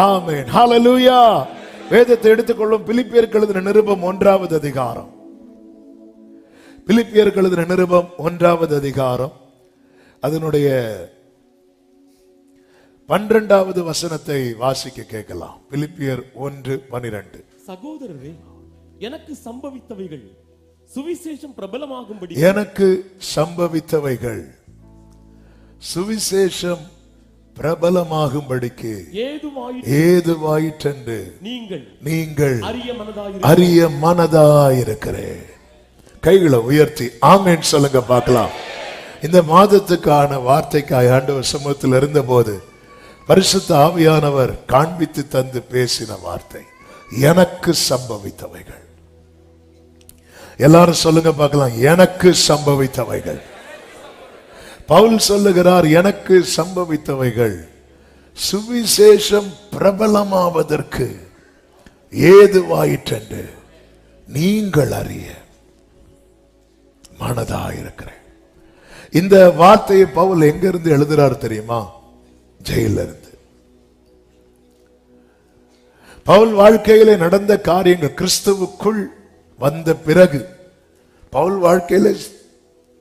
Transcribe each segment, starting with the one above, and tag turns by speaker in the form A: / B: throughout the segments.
A: ஆமென். ஹல்லேலூயா. வேதத்தை எடுத்துக்கொள்ளும். பிலிப்பியருக்கு எழுதின நிருபம் 1வது அதிகாரம். பிலிப்பியருக்கு எழுதின நிருபம் 1வது அதிகாரம் அதனுடைய 12வது வசனத்தை வாசிக்க கேட்கலாம். பிலிப்பியர் 1:12.
B: சகோதரரே, எனக்கு சம்பவித்தவைகள் சுவிசேஷம் பிரபலமாகும்படி
A: எனக்கு சம்பவித்தவைகள் சுவிசேஷம் பிரபலமாகும்படிக்கு ஏதுவாயிற்றென்று நீங்கள் அறிய மனதாயிருக்கிறேன். கைகளை உயர்த்தி ஆமென் சொல்லுங்க பார்க்கலாம். இந்த மாதத்துக்கான வார்த்தைக்காய் ஆண்டவர் சமூகத்தில் இருந்த போது பரிசுத்த ஆவியானவர் காண்பித்து தந்து பேசின வார்த்தை எனக்கு சம்பவித்தவைகள். எல்லாரும் சொல்லுங்க பார்க்கலாம், எனக்கு சம்பவித்தவைகள். பவுல் சொல்லுகிறார், எனக்கு சம்பவித்தவைகள் சுவிசேஷம் பிரபலமாவதற்கு ஏதுவாயிற்றென்று நீங்கள் அறிய மனதாயிருக்கிறேன். இந்த வார்த்தையை பவுல் எங்க இருந்து எழுதுறார் தெரியுமா? ஜெயில இருந்து. பவுல் வாழ்க்கையிலே நடந்த காரியங்கள், கிறிஸ்துவுக்குள் வந்த பிறகு பவுல் வாழ்க்கையில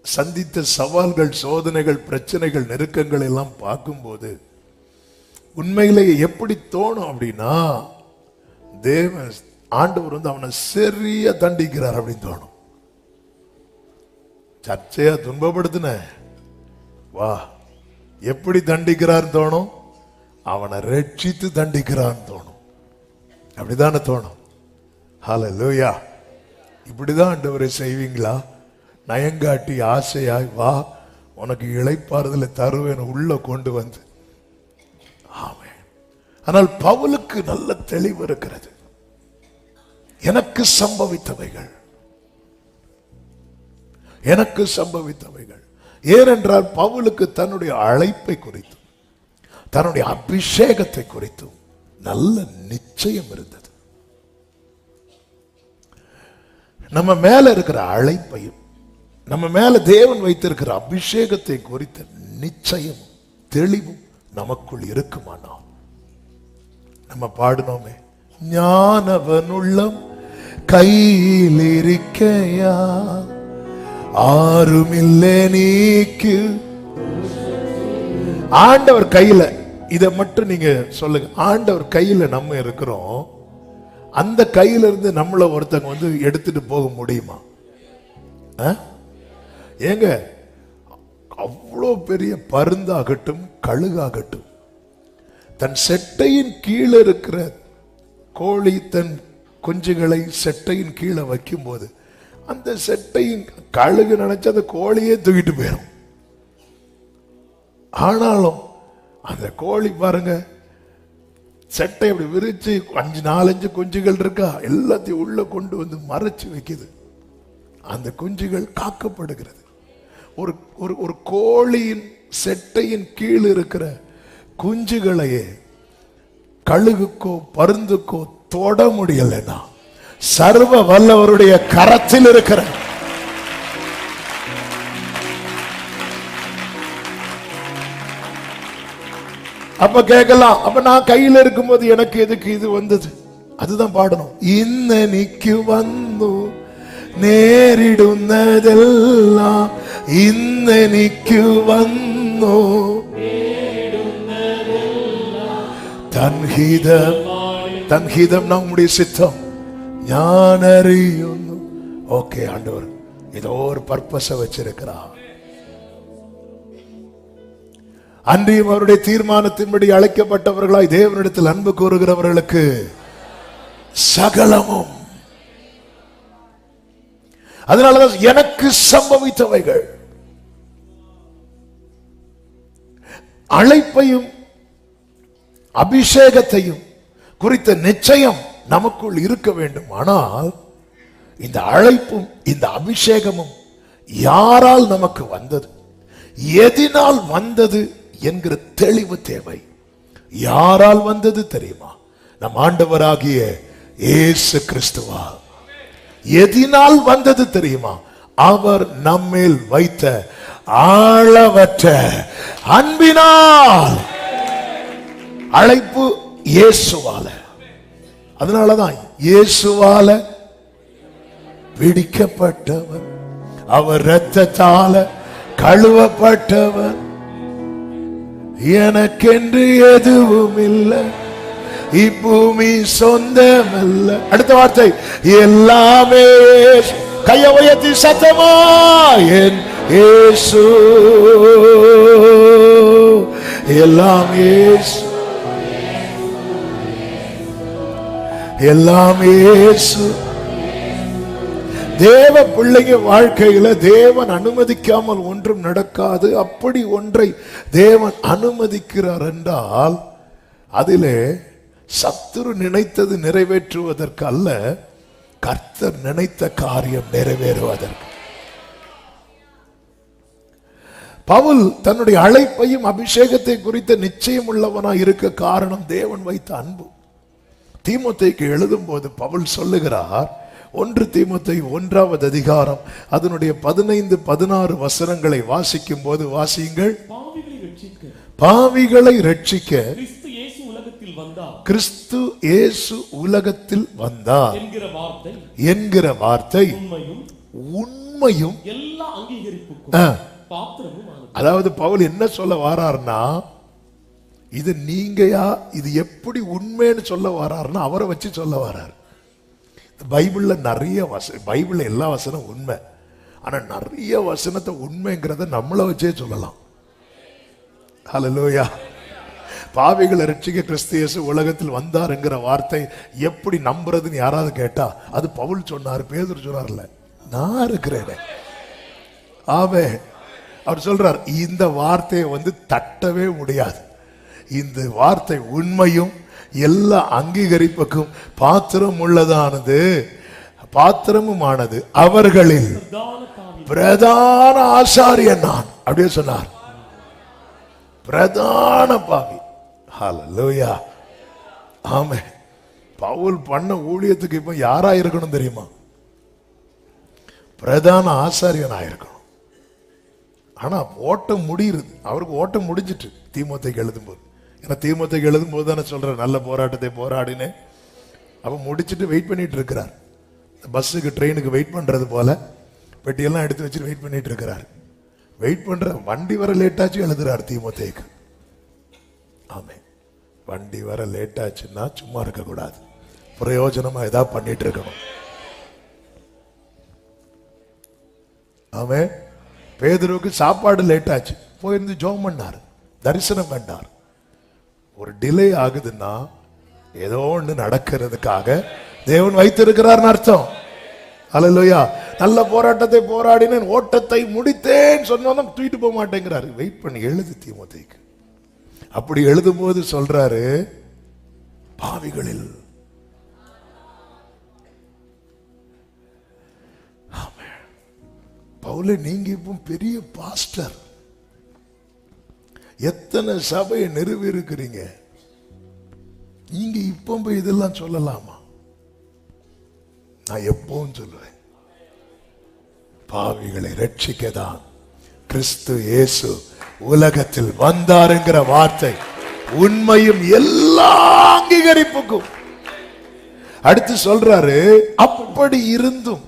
A: சந்தித்த சவால்கள், சோதனைகள், பிரச்சனைகள், நெருக்கங்கள் எல்லாம் பார்க்கும்போது உண்மையிலேயே எப்படி தோணும் அப்படின்னா, தேவன் ஆண்டவர் அவனை சரியா தண்டிக்கிறார் அப்படின்னு தோணும். சர்ச்சையா துன்பப்படுத்தின வா, எப்படி தண்டிக்கிறான்னு தோணும், அவனை ரட்சித்து தண்டிக்கிறான்னு தோணும். அப்படிதானே தோணும். ஹல்லேலூயா. இப்படிதான் ஆண்டவரை செய்வீங்களா? நயங்காட்டி ஆசையாய் வா, உனக்கு இளைப்பாறுதலை தருவேன் உள்ள கொண்டு வந்து. ஆமென். ஆனால் பவுலுக்கு நல்ல தெளிவு இருக்கிறது. எனக்கு சம்பவித்தவைகள், எனக்கு சம்பவித்தவைகள். ஏனென்றால் பவுலுக்கு தன்னுடைய அழைப்பை குறித்தும் தன்னுடைய அபிஷேகத்தை குறித்தும் நல்ல நிச்சயம் இருந்தது. நம்ம மேல இருக்கிற அழைப்பையும் நம்ம மேல தேவன் வைத்திருக்கிற அபிஷேகத்தை குறித்த நிச்சயம் தெளிவும் நமக்குள் இருக்குமானால், நம்ம பாடினோமே, ஞானவனுள்ளம் கையில் இருக்கையா ஆறுமில்லை நீக்கு. ஆண்டவர் கையில, இதை மட்டும் நீங்க சொல்லுங்க, ஆண்டவர் கையில நம்ம இருக்கிறோம். அந்த கையில இருந்து நம்மள ஒருத்தங்க எடுத்துட்டு போக முடியுமா? ஏங்க, அவ்வளோ பெரிய பருந்தாகட்டும் கழுகாகட்டும், தன் செட்டையின் கீழே இருக்கிற கோழி தன் குஞ்சுகளை செட்டையின் கீழே வைக்கும் போது அந்த செட்டையின் கழுகு நினைச்சு அந்த கோழியே தூக்கிட்டு போயிடும். ஆனாலும் அந்த கோழி பாருங்க, செட்டை அப்படி விரிச்சு 4-5 குஞ்சுகள் இருக்கா, எல்லாத்தையும் உள்ள கொண்டு வந்து மறைச்சு வைக்குது. அந்த குஞ்சுகள் காக்கப்படுகிறது. ஒரு கோழியின் செட்டையின் கீழ் இருக்கிற குஞ்சுகளையே கழுகுக்கோ பருந்துக்கோ தொட முடியலன்னா, சர்வ வல்லவருடைய கரத்தில் இருக்கிற அப்ப கேட்கலாம், அப்ப நான் கையில் இருக்கும்போது எனக்கு எதுக்கு இது வந்தது? அதுதான் பாடணும். இன்னைக்கு வந்து നേരിടുന്നതെല്ലാം ഇന്നെനിക്ക് വന്നു തൻഹിതം നമ്മുടെ സിദ്ധം ഞാൻ അറിയുന്നു. ഓക്കെ, ആണ്ടവർ ஏதோ ஒரு பர்பஸை வச்சிருக்கிறார். அன்றியும் அவருடைய தீர்மானத்தின்படி அழைக்கப்பட்டவர்களாய் தேவனிடத்தில் அன்பு கூறுகிறவர்களுக்கு சகலமும். அதனாலதான் எனக்கு சம்பவித்தவைகள், அழைப்பையும் அபிஷேகத்தையும் குறித்த நிச்சயம் நமக்குள் இருக்க வேண்டும். ஆனால் இந்த அழைப்பும் இந்த அபிஷேகமும் யாரால் நமக்கு வந்தது, எதினால் வந்தது என்கிற தெளிவு தேவை. யாரால் வந்தது தெரியுமா? நம் ஆண்டவராகிய இயேசு கிறிஸ்துவா. எதினால் வந்தது தெரியுமா? அவர் நம்மேல் வைத்த ஆழவற்ற அன்பினால். அழைப்பு இயேசுவால. அதனாலதான் இயேசுவால பிடிக்கப்பட்டவர், அவர் இரத்தத்தால கழுவப்பட்டவர், எனக்கென்று எதுவும் இல்லை, இப்பூமி சொந்தமல்ல. அடுத்த வார்த்தை எல்லாமே. கைய உயர்த்தி சத்தமா, என் இயேசு எல்லாம் இயேசு, எல்லாம் இயேசு. தேவ பிள்ளைங்க வாழ்க்கையில தேவன் அனுமதிக்காமல் ஒன்றும் நடக்காது. அப்படி ஒன்றை தேவன் அனுமதிக்கிறார் என்றால் அதிலே சத்துரு நினைத்தது நிறைவேற்றுவதற்கு அல்ல, கர்த்தர் நினைத்த காரியம் நிறைவேறுவதற்கு. பவுல் தன்னுடைய அழைப்பையும் அபிஷேகத்தை குறித்த நிச்சயம் உள்ளவனா இருக்க காரணம் தேவன் வைத்த அன்பு. தீமோத்தேயுக்கு எழுதும் போது பவுல் சொல்லுகிறார், 1 தீமோத்தேயு 1வது அதிகாரம் அதனுடைய 15-16 வசனங்களை வாசிக்கும் போது, வாசியுங்கள். பாவிகளை ரட்சிக்க கிறிஸ்து இயேசு உலகத்தில் வந்தார் என்கிற வார்த்தை உண்மையும் எல்லா அங்கீகரிப்புக்கும் பாத்திரமுமானது. அதாவது பவுல் என்ன சொல்ல வாரார்னா, இது நீங்கயா, இது எப்படி உண்மைன்னு சொல்ல வராருன்னா அவரை வச்சு சொல்ல வராரு. பைபிள்ல நிறைய பைபிள்ல எல்லா வசனம் உண்மை, ஆனா நிறைய வசனத்தை உண்மைங்கிறத நம்மளை வச்சே சொல்லலாம். ஹல்லேலூயா. பாவிகளை ரட்சிக்க கிறிஸ்து இயேசு உலகத்தில் வந்தார் என்கிற வார்த்தை எப்படி நம்புறதுன்னு யாராவது கேட்டா அது பவுல் சொன்னார், பேதுரு சொன்னார்ல, நான் இருக்கிறேன். ஆவே அவர் சொல்றார், இந்த வார்த்தையை தட்டவே முடியாது. இந்த வார்த்தை உண்மையும் எல்லா அங்கீகரிப்புக்கும் பாத்திரம் உள்ளதானது, பாத்திரமுமானது. அவர்களில் பிரதான ஆசாரியன் நான். அப்படியே சொன்னார், பிரதான பாவி. ஹல்லேலூயா. ஆமென். பவுல் பண்ண ஊழியத்துக்கு இப்ப யாரா இருக்கணும் தெரியுமா? பிரதான ஆசாரியனா இருக்கணும். ஆனா ஓட்டம் முடியுது, அவருக்கு ஓட்டம் முடிஞ்சிட்டு தீமோத்தேயுக்கு எழுதும்போது. ஏன்னா தீமோத்தேயுக்கு எழுதும்போது தானே சொல்ற, நல்ல போராட்டத்தை போராடினேன். அவன் முடிச்சுட்டு வெயிட் பண்ணிட்டு இருக்கிறார். பஸ்ஸுக்கு ட்ரெயினுக்கு வெயிட் பண்றது போல பெட்டியெல்லாம் எடுத்து வச்சு வெயிட் பண்ணிட்டு இருக்கிறார். வெயிட் பண்ற வண்டி வர லேட்டாச்சு எழுதுறார் தீமோத்தேயுக்கு. ஆமே, வண்டி வர லேட்டாச்சுன்னா சும்மா இருக்க கூடாது, பிரயோஜனமா ஏதாவது பண்ணிட்டு இருக்கணும். ஆமே, பேதுருவுக்கு சாப்பாடு லேட் ஆச்சு, போயிருந்து ஜெபம் பண்ணார், தரிசனம் பண்ணார். ஒரு டிலே ஆகுதுன்னா ஏதோ ஒன்று நடக்கிறதுக்காக தேவன் வைத்திருக்கிறார் அர்த்தம். அல்லேலூயா. நல்ல போராட்டத்தை போராடினேன், ஓட்டத்தை முடித்தேன் சொன்னோம், தூக்கிட்டு போக மாட்டேங்கிறாரு. வெயிட் பண்ணி எழுது தீமோத்தேயுக்கு. அப்படி எழுதும் போது சொல்றாரு, பாவிகளில் பவுலே, நீங்க இப்போ பெரிய பாஸ்டர், எத்தனை சபையை நிறுவி இருக்கிறீங்க, நீங்க இப்போ போய் இதெல்லாம் சொல்லலாமா? நான் எப்பவும் சொல்லுவேன், பாவிகளை ரட்சிக்கதான் கிறிஸ்து இயேசு உலகத்தில் வந்தார் என்கிற வார்த்தை உண்மையும் எல்லா அங்கீகரிப்புக்கும். அடுத்து சொல்றாரு, அப்படி இருந்தும்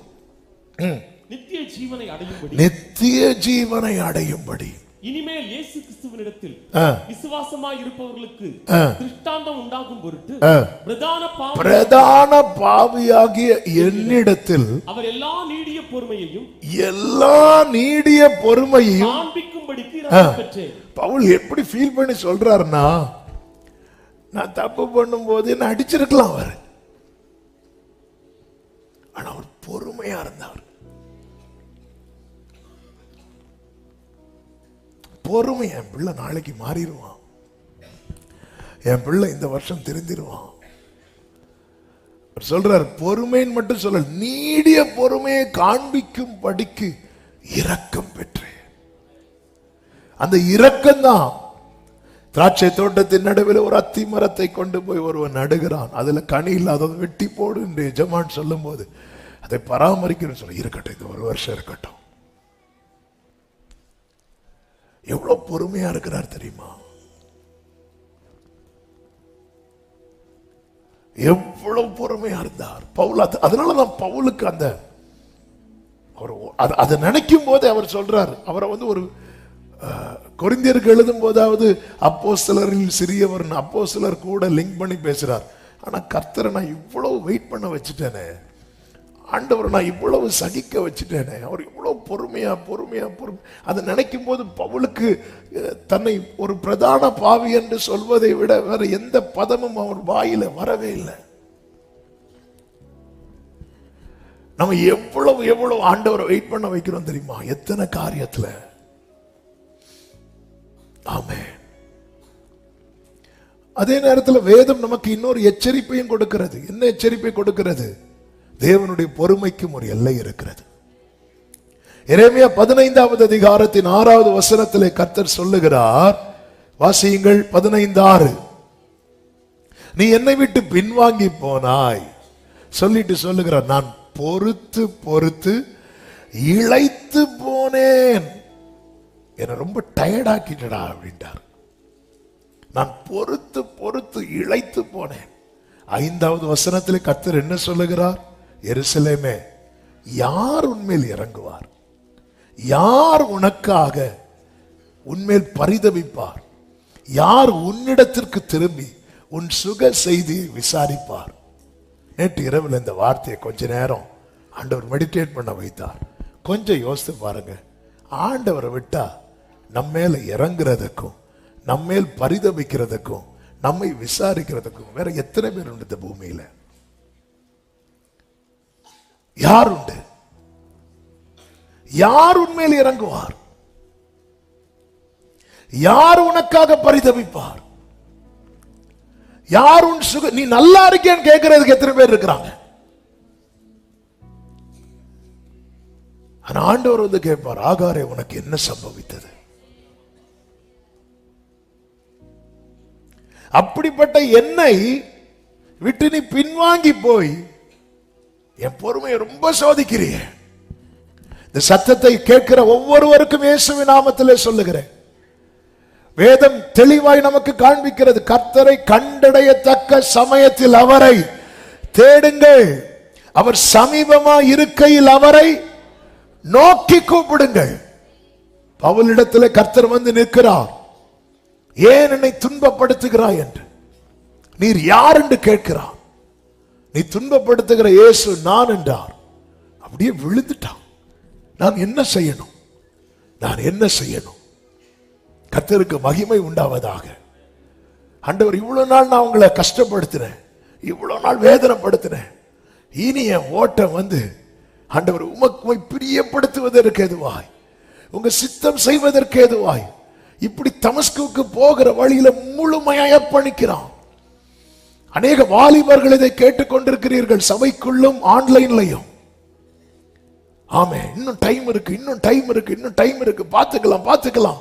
B: நித்திய ஜீவனை அடையும்படி,
A: நித்திய ஜீவனை அடையும்படி
B: இனிமேல் இயேசு கிறிஸ்துவினிடத்தில் விசுவாசமாய் இருப்பவர்களுக்கு திருஷ்டாந்தம் உண்டாகும் பொருட்டு பிரதான பாவியாகிய என்னிடத்தில் அவர் எல்லா நீடிய பொறுமையையும் காண்பிக்கும்படிக்கு பெற்றேன். பவுல் எப்படி ஃபீல் பண்ணி சொல்றாருன்னா, நான் தப்பு பண்ணும் போது என்ன அடிச்சிருக்கலாம் அவர், ஆனா அவர் பொறுமையா இருந்தார். பொறுமை, என் பிள்ளை நாளைக்கு மாறிடுவான், என் பிள்ளை இந்த வருஷம் திருந்திடுவான் சொல்றார். பொறுமைன்னு மட்டும் சொல்ல, நீடிய பொறுமையை காண்பிக்கும் படிக்கு இரக்கம் பெற்றேன். அந்த இரக்கம் தான் திராட்சை தோட்டத்தின் நடுவில் ஒரு அத்தி மரத்தை கொண்டு போய் ஒருவன் நடுகிறான், அதுல கனி இல்லாத வெட்டி போடு என்று எஜமான் சொல்லும் போது அதை பராமரிக்கணும்னு சொல்ல, இருக்கட்டும், இது ஒரு வருஷம் இருக்கட்டும். எவ்வளவு பொறுமையா இருக்கிறார் தெரியுமா? எவ்வளவு பொறுமையா இருந்தார் பவுல். அதனாலதான் பவுலுக்கு அந்த அதை நினைக்கும் போது அவர் சொல்றார், அவரை ஒரு கொரிந்தியருக்கு எழுதும் போதாவது அப்போஸ்தலரில் சிறியவர், அப்போஸ்தலர் கூட லிங்க் பண்ணி பேசுறார். ஆனா கர்த்தரை நான் இவ்வளவு வெயிட் பண்ண வச்சுட்டேனே, ஆண்டவர் நான் இவ்வளவு சகிக்க வச்சுட்டேனே, அவர் இவ்வளவு பொறுமையா பொறுமையா பொறுமை. அதை நினைக்கும் போது பவுலுக்கு தன்னை ஒரு பிரதான பாவி என்று சொல்வதை விட வேற எந்த பதமும் அவர் வாயில வரவே இல்லை. நம்ம எவ்வளவு எவ்வளவு ஆண்டவரை வெயிட் பண்ண வைக்கிறோம் தெரியுமா? எத்தனை காரியத்துல. ஆமென். அதே நேரத்தில் வேதம் நமக்கு இன்னொரு எச்சரிப்பையும் கொடுக்கிறது. என்ன எச்சரிப்பை கொடுக்கிறது? தேவனுடைய பொறுமைக்கும் ஒரு எல்லை இருக்கிறது. எரேமியா 15வது அதிகாரத்தின் 6வது வசனத்திலே கர்த்தர் சொல்லுகிறார், வாசியுங்கள் 15:6. நீ என்னை விட்டு பின்வாங்கி போனாய் சொல்லிட்டு சொல்லுகிறார், நான் பொறுத்து பொறுத்து இளைத்து போனேன், என்ன ரொம்ப டயர்டாக்கிட்டடா அப்படின்ட்டார். நான் பொறுத்து பொறுத்து இளைத்து போனேன். 5வது வசனத்தில் கர்த்தர் என்ன சொல்லுகிறார்? எருசலேமே, யார் உன்மேல் இறங்குவார்? யார் உனக்காக உன்மேல் பரிதபிப்பார்? யார் உன்னிடத்திற்கு திரும்பி உன் சுக செய்தியை விசாரிப்பார்? நேற்று இரவில் இந்த வார்த்தையை கொஞ்ச நேரம் ஆண்டவர் மெடிடேட் பண்ண வைத்தார். கொஞ்சம் யோசித்து பாருங்க. ஆண்டவரை விட்டா நம்ம மேல இறங்குறதுக்கும் நம்மேல் பரிதபிக்கிறதுக்கும் நம்மை விசாரிக்கிறதுக்கும் வேற எத்தனை பேர் உண்டு இந்த பூமியில? யார் உண்டு? யார் உன்மேல் இறங்குவார்? யார் உனக்காக பரிதபிப்பார்? யார் உன் சுக, நீ நல்லா இருக்கேன்னு கேட்கறதுக்கு எத்தனை பேர் இருக்கிறாங்க? ஆனா ஆண்டவர் கேட்பார், ஆகாரே உனக்கு என்ன சம்பவித்தது? அப்படிப்பட்ட என்னை விட்டு நீ பின்வாங்கி போய் என் பொறுமையை ரொம்ப சோதிக்கிறீ. இந்த சத்தத்தை கேட்கிற ஒவ்வொருவருக்கும் இயேசுவின் நாமத்திலே சொல்லுகிறேன், வேதம் தெளிவாய் நமக்கு காண்பிக்கிறது, கர்த்தரை கண்டடையத்தக்க சமயத்தில் அவரை தேடுங்கள், அவர் சமீபமா இருக்கையில் அவரை நோக்கி கூப்பிடுங்கள். பவுலிடத்தில் கர்த்தர் வந்து நிற்கிறார், ஏன் என்னை துன்பப்படுத்துகிறாய் என்று. நீர் யார் என்று கேட்கிறார். நீ துன்பப்படுத்துகிற இயேசு நான் என்றார். அப்படியே விழுந்துட்டான். நான் என்ன செய்யணும்? நான் என்ன செய்யணும்? கர்த்தருக்கு மகிமை உண்டாவதாக. ஆண்டவர், இவ்வளவு நாள் நான் உங்களை கஷ்டப்படுத்தினேன், இவ்வளவு நாள் வேதனைப்படுத்தினேன், இனி என் ஓட்டம் ஆண்டவர் உமக்கு பிரியப்படுத்துவதற்கு எதுவாய், உங்க சித்தம் செய்வதற்கு எதுவாய், இப்படி தமஸ்குவுக்கு போகிற வழியில முழுமையாக அர்ப்பணிக்கிறான். அநேக வாலிபர்கள் இதை கேட்டுக்கொண்டிருக்கிறீர்கள், சபைக்குள்ளும் ஆன்லைன்லையும். ஆமே, இன்னும் டைம் இருக்கு, இன்னும் டைம் இருக்கு, இன்னும் டைம் இருக்கு, பார்த்துக்கலாம் பார்த்துக்கலாம்.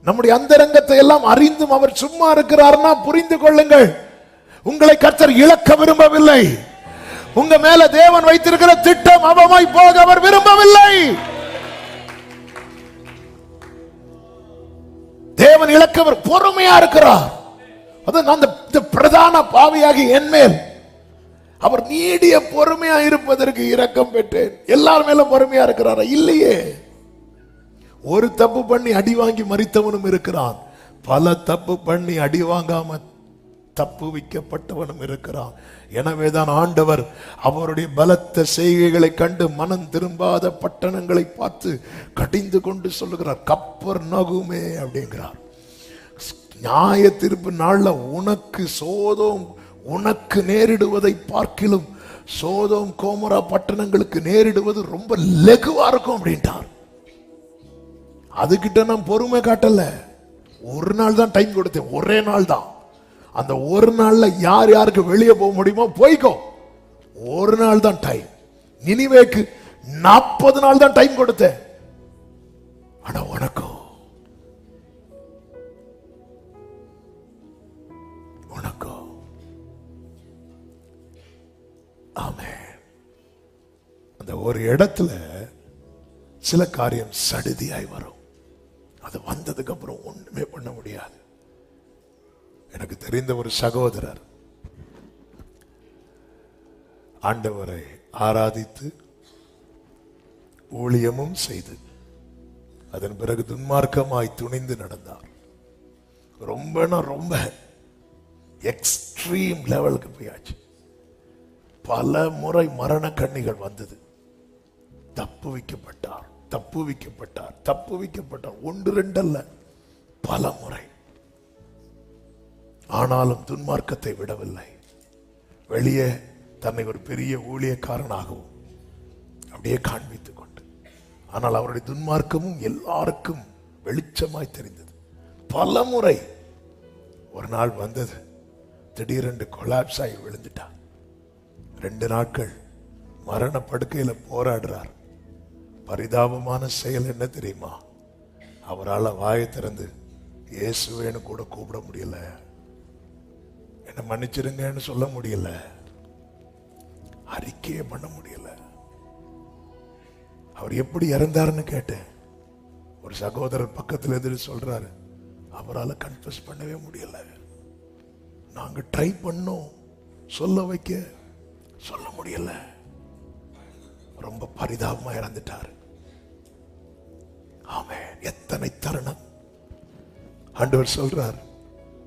B: நம்முடைய அந்தரங்கத்தை எல்லாம் அறிந்தும் அவர் சும்மா இருக்கிறார்னா புரிந்து கொள்ளுங்கள், உங்களை கர்த்தர் இழக்க விரும்பவில்லை. உங்க மேல தேவன் வைத்திருக்கிற திட்டம் அவமாய் போக அவர் விரும்பவில்லை. தேவன் இழக்கவர் பொறுமையா இருக்கிறார். அந்த பிரதான பாவியாகி என் மேல் அவர் நீடிய பொறுமையா இருப்பதற்கு இரக்கம் பெற்றேன். எல்லார் மேலும் பொறுமையா இருக்கிறாரா? இல்லையே. ஒரு தப்பு பண்ணி அடி வாங்கி மரித்தவனும் இருக்கிறான், பல தப்பு பண்ணி அடி வாங்காம தப்பு வைக்கப்பட்டவனும் இருக்கிறான். எனவேதான் ஆண்டவர் அவருடைய பலத்த செய்கைகளை கண்டு மனம் திரும்பாத பட்டணங்களை பார்த்து கடிந்து கொண்டு சொல்லுகிறார், கப்பர்நகூமே அப்படிங்கிறார். நியாய தீர்ப்பு நாள்ல உனக்கு சோதோம் உனக்கு நேரிடுவதை பார்க்கிலும் சோதோம் கோமரா பட்டணங்களுக்கு நேரிடுவது ரொம்ப லெகுவா இருக்கும் அப்படின்ட்டார். அதுகிட்ட நான் பொறுமை காட்டல. ஒரு நாள் தான் டைம் கொடுத்தேன், ஒரே நாள் தான். அந்த ஒரு நாள்ல யார் யாருக்கு வெளியே போக முடியுமோ போய்க்கோ. ஒரு நாள் தான் டைம். நினிவேக்கு 40 நாள் தான் டைம் கொடுத்தேன். ஆனா உனக்கோ ஆமென். அந்த ஒரு இடத்துல சில காரியம் சடுதியாய் வரும். அது வந்ததுக்கு அப்புறம் ஒண்ணுமே பண்ண முடியாது. எனக்கு தெரிந்த ஒரு சகோதரர் ஆண்டவரை ஆராதித்து ஊழியமும் செய்து அதன் பிறகு துன்மார்க்கமாய் துணிந்து நடந்தார். ரொம்ப எக்ஸ்ட்ரீம் லெவலுக்கு போயாச்சு. பல முறை மரண கண்ணிகள் வந்தது. தப்புவிக்கப்பட்டார். ஒன்று ரெண்டல்ல, பல முறை. ஆனாலும் துன்மார்க்கத்தை விடவில்லை. வெளியே தன்னை ஒரு பெரிய ஊழியக்காரனாகவும் அப்படியே காண்பித்துக் கொண்டு, ஆனால் அவருடைய துன்மார்க்கமும் எல்லாருக்கும் வெளிச்சமாய் தெரிந்தது. பல முறை. ஒரு நாள் வந்தது, திடீரென்று கொலாப்ஸ் ஆகி விழுந்துட்டார். 2 நாட்கள் மரண படுக்கையில போராடுறார். பரிதாபமான செயல் என்ன தெரியுமா? அவரால் வாயை திறந்து இயேசுவேன்னு கூட கூப்பிட முடியல, என்ன மன்னிச்சிருங்கன்னு சொல்ல முடியல, அறிக்கையே பண்ண முடியல. அவர் எப்படி இறந்தாருன்னு கேட்டேன். ஒரு சகோதரர் பக்கத்தில் எதிர்த்து சொல்றாரு, அவரால் கன்ஃபஸ் பண்ணவே முடியல. நாங்க ட்ரை பண்ணோம், சொல்ல முடியல. ரொம்ப பரிதாபமா இறந்துட்டாரு. ஆமென். எத்தனை தருணம். ஆண்டவர் சொல்றார்,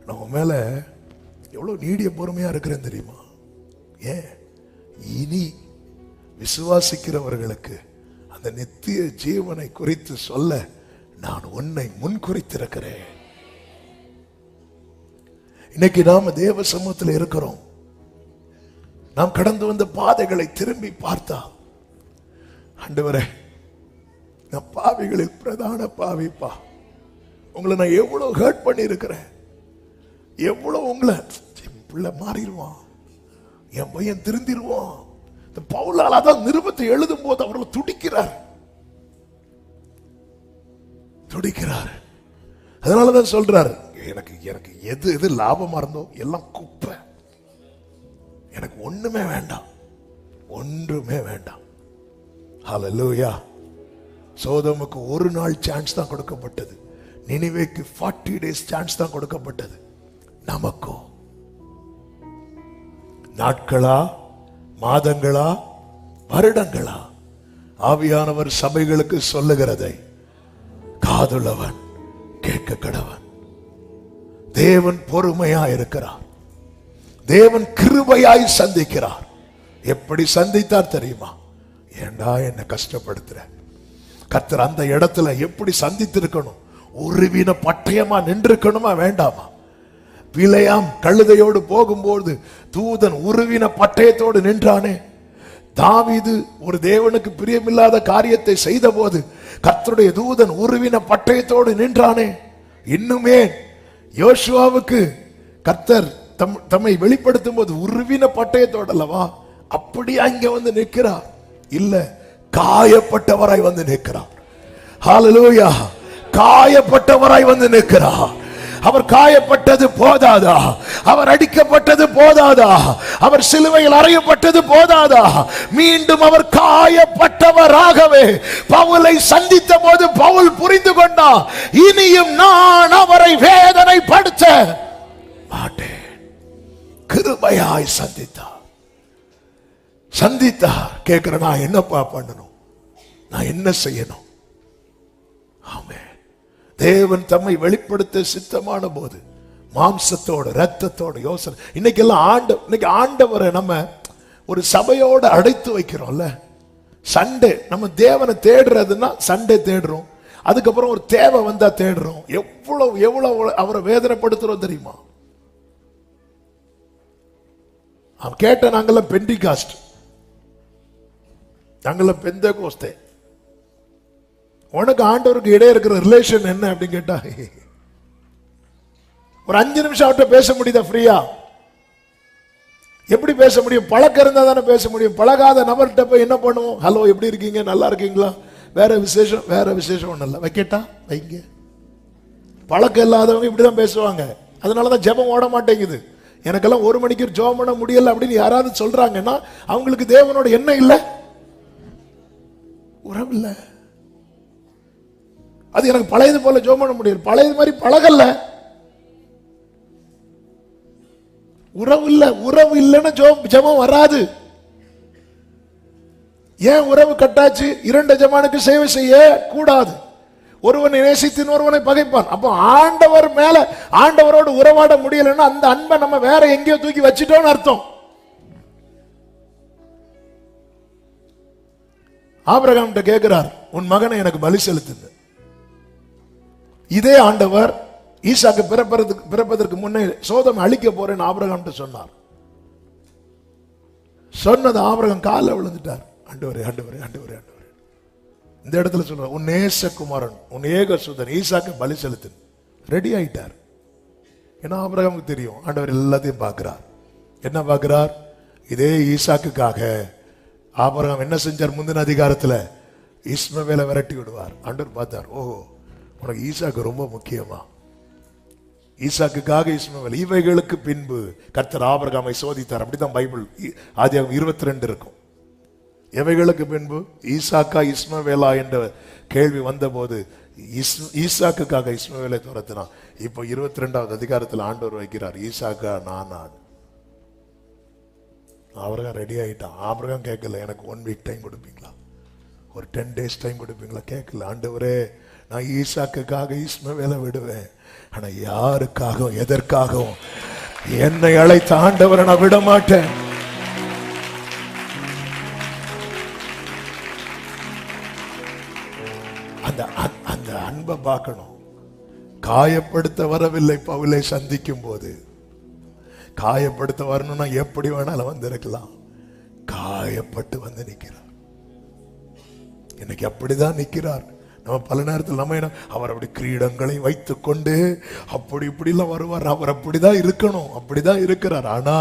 B: நம்ம மேல எவ்வளவு நீடிய பொறுமையா இருக்கிறேன் தெரியுமா? ஏன்? இனி விசுவாசிக்கிறவர்களுக்கு அந்த நித்திய ஜீவனை குறித்து சொல்ல நான் உன்னை முன் குறித்திருக்கிறேன். இன்னைக்கு நாம தேவ சமூகத்தில் இருக்கிறோம். நாம் கடந்து வந்த பாதைகளை திரும்பி பார்த்தா, ஆண்டவரே, நான் பாவிகளில் பிரதான பாவிப்பா, உங்களை நான் எவ்வளவு ஹர்ட் பண்ணி இருக்கிறேன், எவ்வளவு உங்களை, என் பிள்ளை மாறிடுவான், என் பையன் திருந்திடுவான். பவுலால் அதான் நிருபத்தை எழுதும் போது அவர்கள் துடிக்கிறார். அதனாலதான் சொல்றாரு, எனக்கு எனக்கு எது எது லாபமா இருந்தோ எல்லாம் குப்பை, எனக்கு ஒண்ணுமே வேண்டாம். ஹல்லேலூயா. சோதோமுக்கு ஒரு நாள் சான்ஸ் தான் கொடுக்கப்பட்டது, நினிவேக்கு 40 days சான்ஸ் தான் கொடுக்கப்பட்டது. நமக்கோ நாட்களா, மாதங்களா, வருடங்களா? ஆவியானவர் சபைகளுக்கு சொல்லுகிறதை காதுள்ளவன் கேட்க கடவன். தேவன் பொறுமையா இருக்கிறார். தேவன் கிருபையாய் சந்திக்கிறார். எப்படி சந்தித்தார் தெரியுமா? ஏண்டா என்ன கஷ்டப்படுத்துற? கர்த்தர் அந்த இடத்துல எப்படி சந்தித்திருக்கணும்? உருவின பட்டயமா நின்றிருக்கணுமா வேண்டாமா? பிழையாம் கழுதையோடு போகும்போது தூதன் உருவின பட்டயத்தோடு நின்றானே. தாவீது ஒரு தேவனுக்கு பிரியமில்லாத காரியத்தை செய்த போது கர்த்தருடைய தூதன் உருவின பட்டயத்தோடு நின்றானே. இன்னுமே யோசுவாவுக்கு கர்த்தர் தம்மை வெளிப்படுத்தும் போது உருவின பட்டயத்தோடு அல்லவா? அப்படி அங்க வந்து நிற்கிறார். இல்ல, காயப்பட்டவராய் வந்து நிற்கிறார். ஹல்லேலூயா. காயப்பட்டவராய் வந்து நிற்கிறார். அவர் காயப்பட்டது போதாதா? அவர் அடிக்கப்பட்டது போதாதா? அவர் சிலுவையில் அறையப்பட்டது போதாதா? மீண்டும் அவர் காயப்பட்டவராகவே பவுலை சந்தித்த போது பவுல் புரிந்து கொண்டார், இனியும் நான் அவரை வேதனைப்படுத்த மாட்டேன். கிருபையாய் சந்தித்தார். கேட்கிற, நான் என்னப்பா பண்ணணும்? நான் என்ன செய்யணும்? ஆமென். தேவன் தம்மை வெளிப்படுத்த சித்தமான போது மாம்சத்தோடு ரத்தத்தோடு யோசனை. இன்னைக்கு ஆண்டவரை நம்ம ஒரு சபையோடு அடைத்து வைக்கிறோம்ல. சண்டே நம்ம தேவனை தேடுறதுன்னா சண்டே தேடுறோம், அதுக்கப்புறம் ஒரு தேவை வந்தா தேடுறோம். எவ்வளவு அவரை வேதனைப்படுத்துறோம் தெரியுமா? அவன் கேட்ட, நாங்கெல்லாம் பெண்டிகாஸ்ட், நாங்கெல்லாம் பெந்தேகோஸ்தே. உனக்கு ஆண்டவருக்கு இடையே இருக்கிற ரிலேஷன் என்ன அப்படின்னு கேட்டா, ஒரு 5 நிமிஷம் அவர்கிட்ட பேச முடியுதா ஃப்ரீயா? எப்படி பேச முடியும்? பழக்கம் இருந்தா தானே பேச முடியும். பழகாத நபர்கிட்ட போய் என்ன பண்ணுவோம்? ஹலோ, எப்படி இருக்கீங்க, நல்லா இருக்கீங்களா, வேற விசேஷம் ஒண்ணு இல்லை, வைக்கட்டா வைங்க. பழக்கம் இல்லாதவங்க இப்படிதான் பேசுவாங்க. அதனாலதான் ஜெபம் ஓட மாட்டேங்குது. எனக்கெல்லாம் 1 மணிக்கு ஜெபம் பண்ண முடியல அப்படின்னு யாராவது சொல்றாங்கன்னா அவங்களுக்கு தேவனோட என்ன இல்லை, உறவு இல்லை. அது எனக்கு பழையது போல ஜெபம் பண்ண முடியல, பழையது மாதிரி பழகல, உறவு இல்லைன்னா ஜெபம் வராது. ஏன் உறவு கட்டாச்சு? 2 எஜமானுக்கு சேவை செய்ய கூடாது. ஒருவனை நேசித்து ஒருவனை பகைப்பான். அப்போ ஆண்டவர் மேல ஆண்டவரோடு உறவாட முடியலன்னா அந்த அன்பை நம்ம வேற எங்கேயோ தூக்கி வச்சிட்டோம்னு அர்த்தம். ஆபிரகாம் கேட்கிறார், உன் மகனை எனக்கு பலி செலுத்துங்க. இதே ஆண்டவர் ஈசாக்கு பிறப்பதற்கு முன்னே சோதோமை அழிக்க போறேன்னு ஆபிரகாம் சொன்னார். சொன்னது ஆபிரகாம் காலில் விழுந்துட்டார். ஆண்டவரே ஆண்டவரே ஆண்டவரே ஆண்டவரே. இந்த இடத்துல சொல்ற, உன் நேசகுமாரன் உன் ஏகசுதன் ஈசாக்கு பலி செலுத்து. ரெடி ஆயிட்டார். ஏன்னா ஆபிரகாமுக்கு தெரியும் ஆண்டவர் எல்லாத்தையும் பார்க்கிறார். என்ன பார்க்கிறார்? இதே ஈசாக்குக்காக ஆபிரகாம் என்ன செஞ்சார்? முந்தின அதிகாரத்துல இஸ்மவேலை விரட்டி விடுவார். ஆண்டவர் பார்த்தார், ஓஹோ உனக்கு ஈசாக்கு ரொம்ப முக்கியமா? ஈசாக்குக்காக இஸ்மவேல். இவைகளுக்கு பின்பு கர்த்தர் ஆபிரகாமை சோதித்தார். அப்படிதான் பைபிள் ஆதியாகமம் 22 இருக்கும். எவைகளுக்கு பின்பு ஈசாக்கா இஸ்மவேலா என்ற கேள்வி வந்த போது ஈசாக்குக்காக இஸ்மவேலை துரத்தினான். இப்போ 22வது அதிகாரத்தில் ஆண்டவர் வைக்கிறார், ஈசாக்கா நான். ஆபிரகாம் ரெடி ஆயிட்டான். ஆபிரகாம் கேட்கல, எனக்கு 1 வீக் டைம் கொடுப்பீங்களா, ஒரு 10 டேஸ் டைம் கொடுப்பீங்களா? கேட்கல. ஆண்டவரே நான் ஈசாக்குக்காக இஸ்மவேலை விடுவேன், ஆனா யாருக்காகவும் எதற்காகவும் என்னை அழைத்த ஆண்டவரை நான் விட மாட்டேன். அந்த அன்பை பார்க்கணும். காயப்படுத்த வரவில்லை பவுலை சந்திக்கும் போது. காயப்படுத்த வரணும்னா எப்படி வேணாலும் வந்திருக்கலாம். காயப்பட்டு வந்து நிற்கிறார். இன்னைக்கு அப்படிதான் நிற்கிறார். நம்ம பல நேரத்தில் நம்ம அவர் அப்படி கிரீடங்களை வைத்துக் கொண்டு அப்படி இப்படிலாம் வருவார். அவர் அப்படிதான் இருக்கணும், அப்படிதான் இருக்கிறார். ஆனா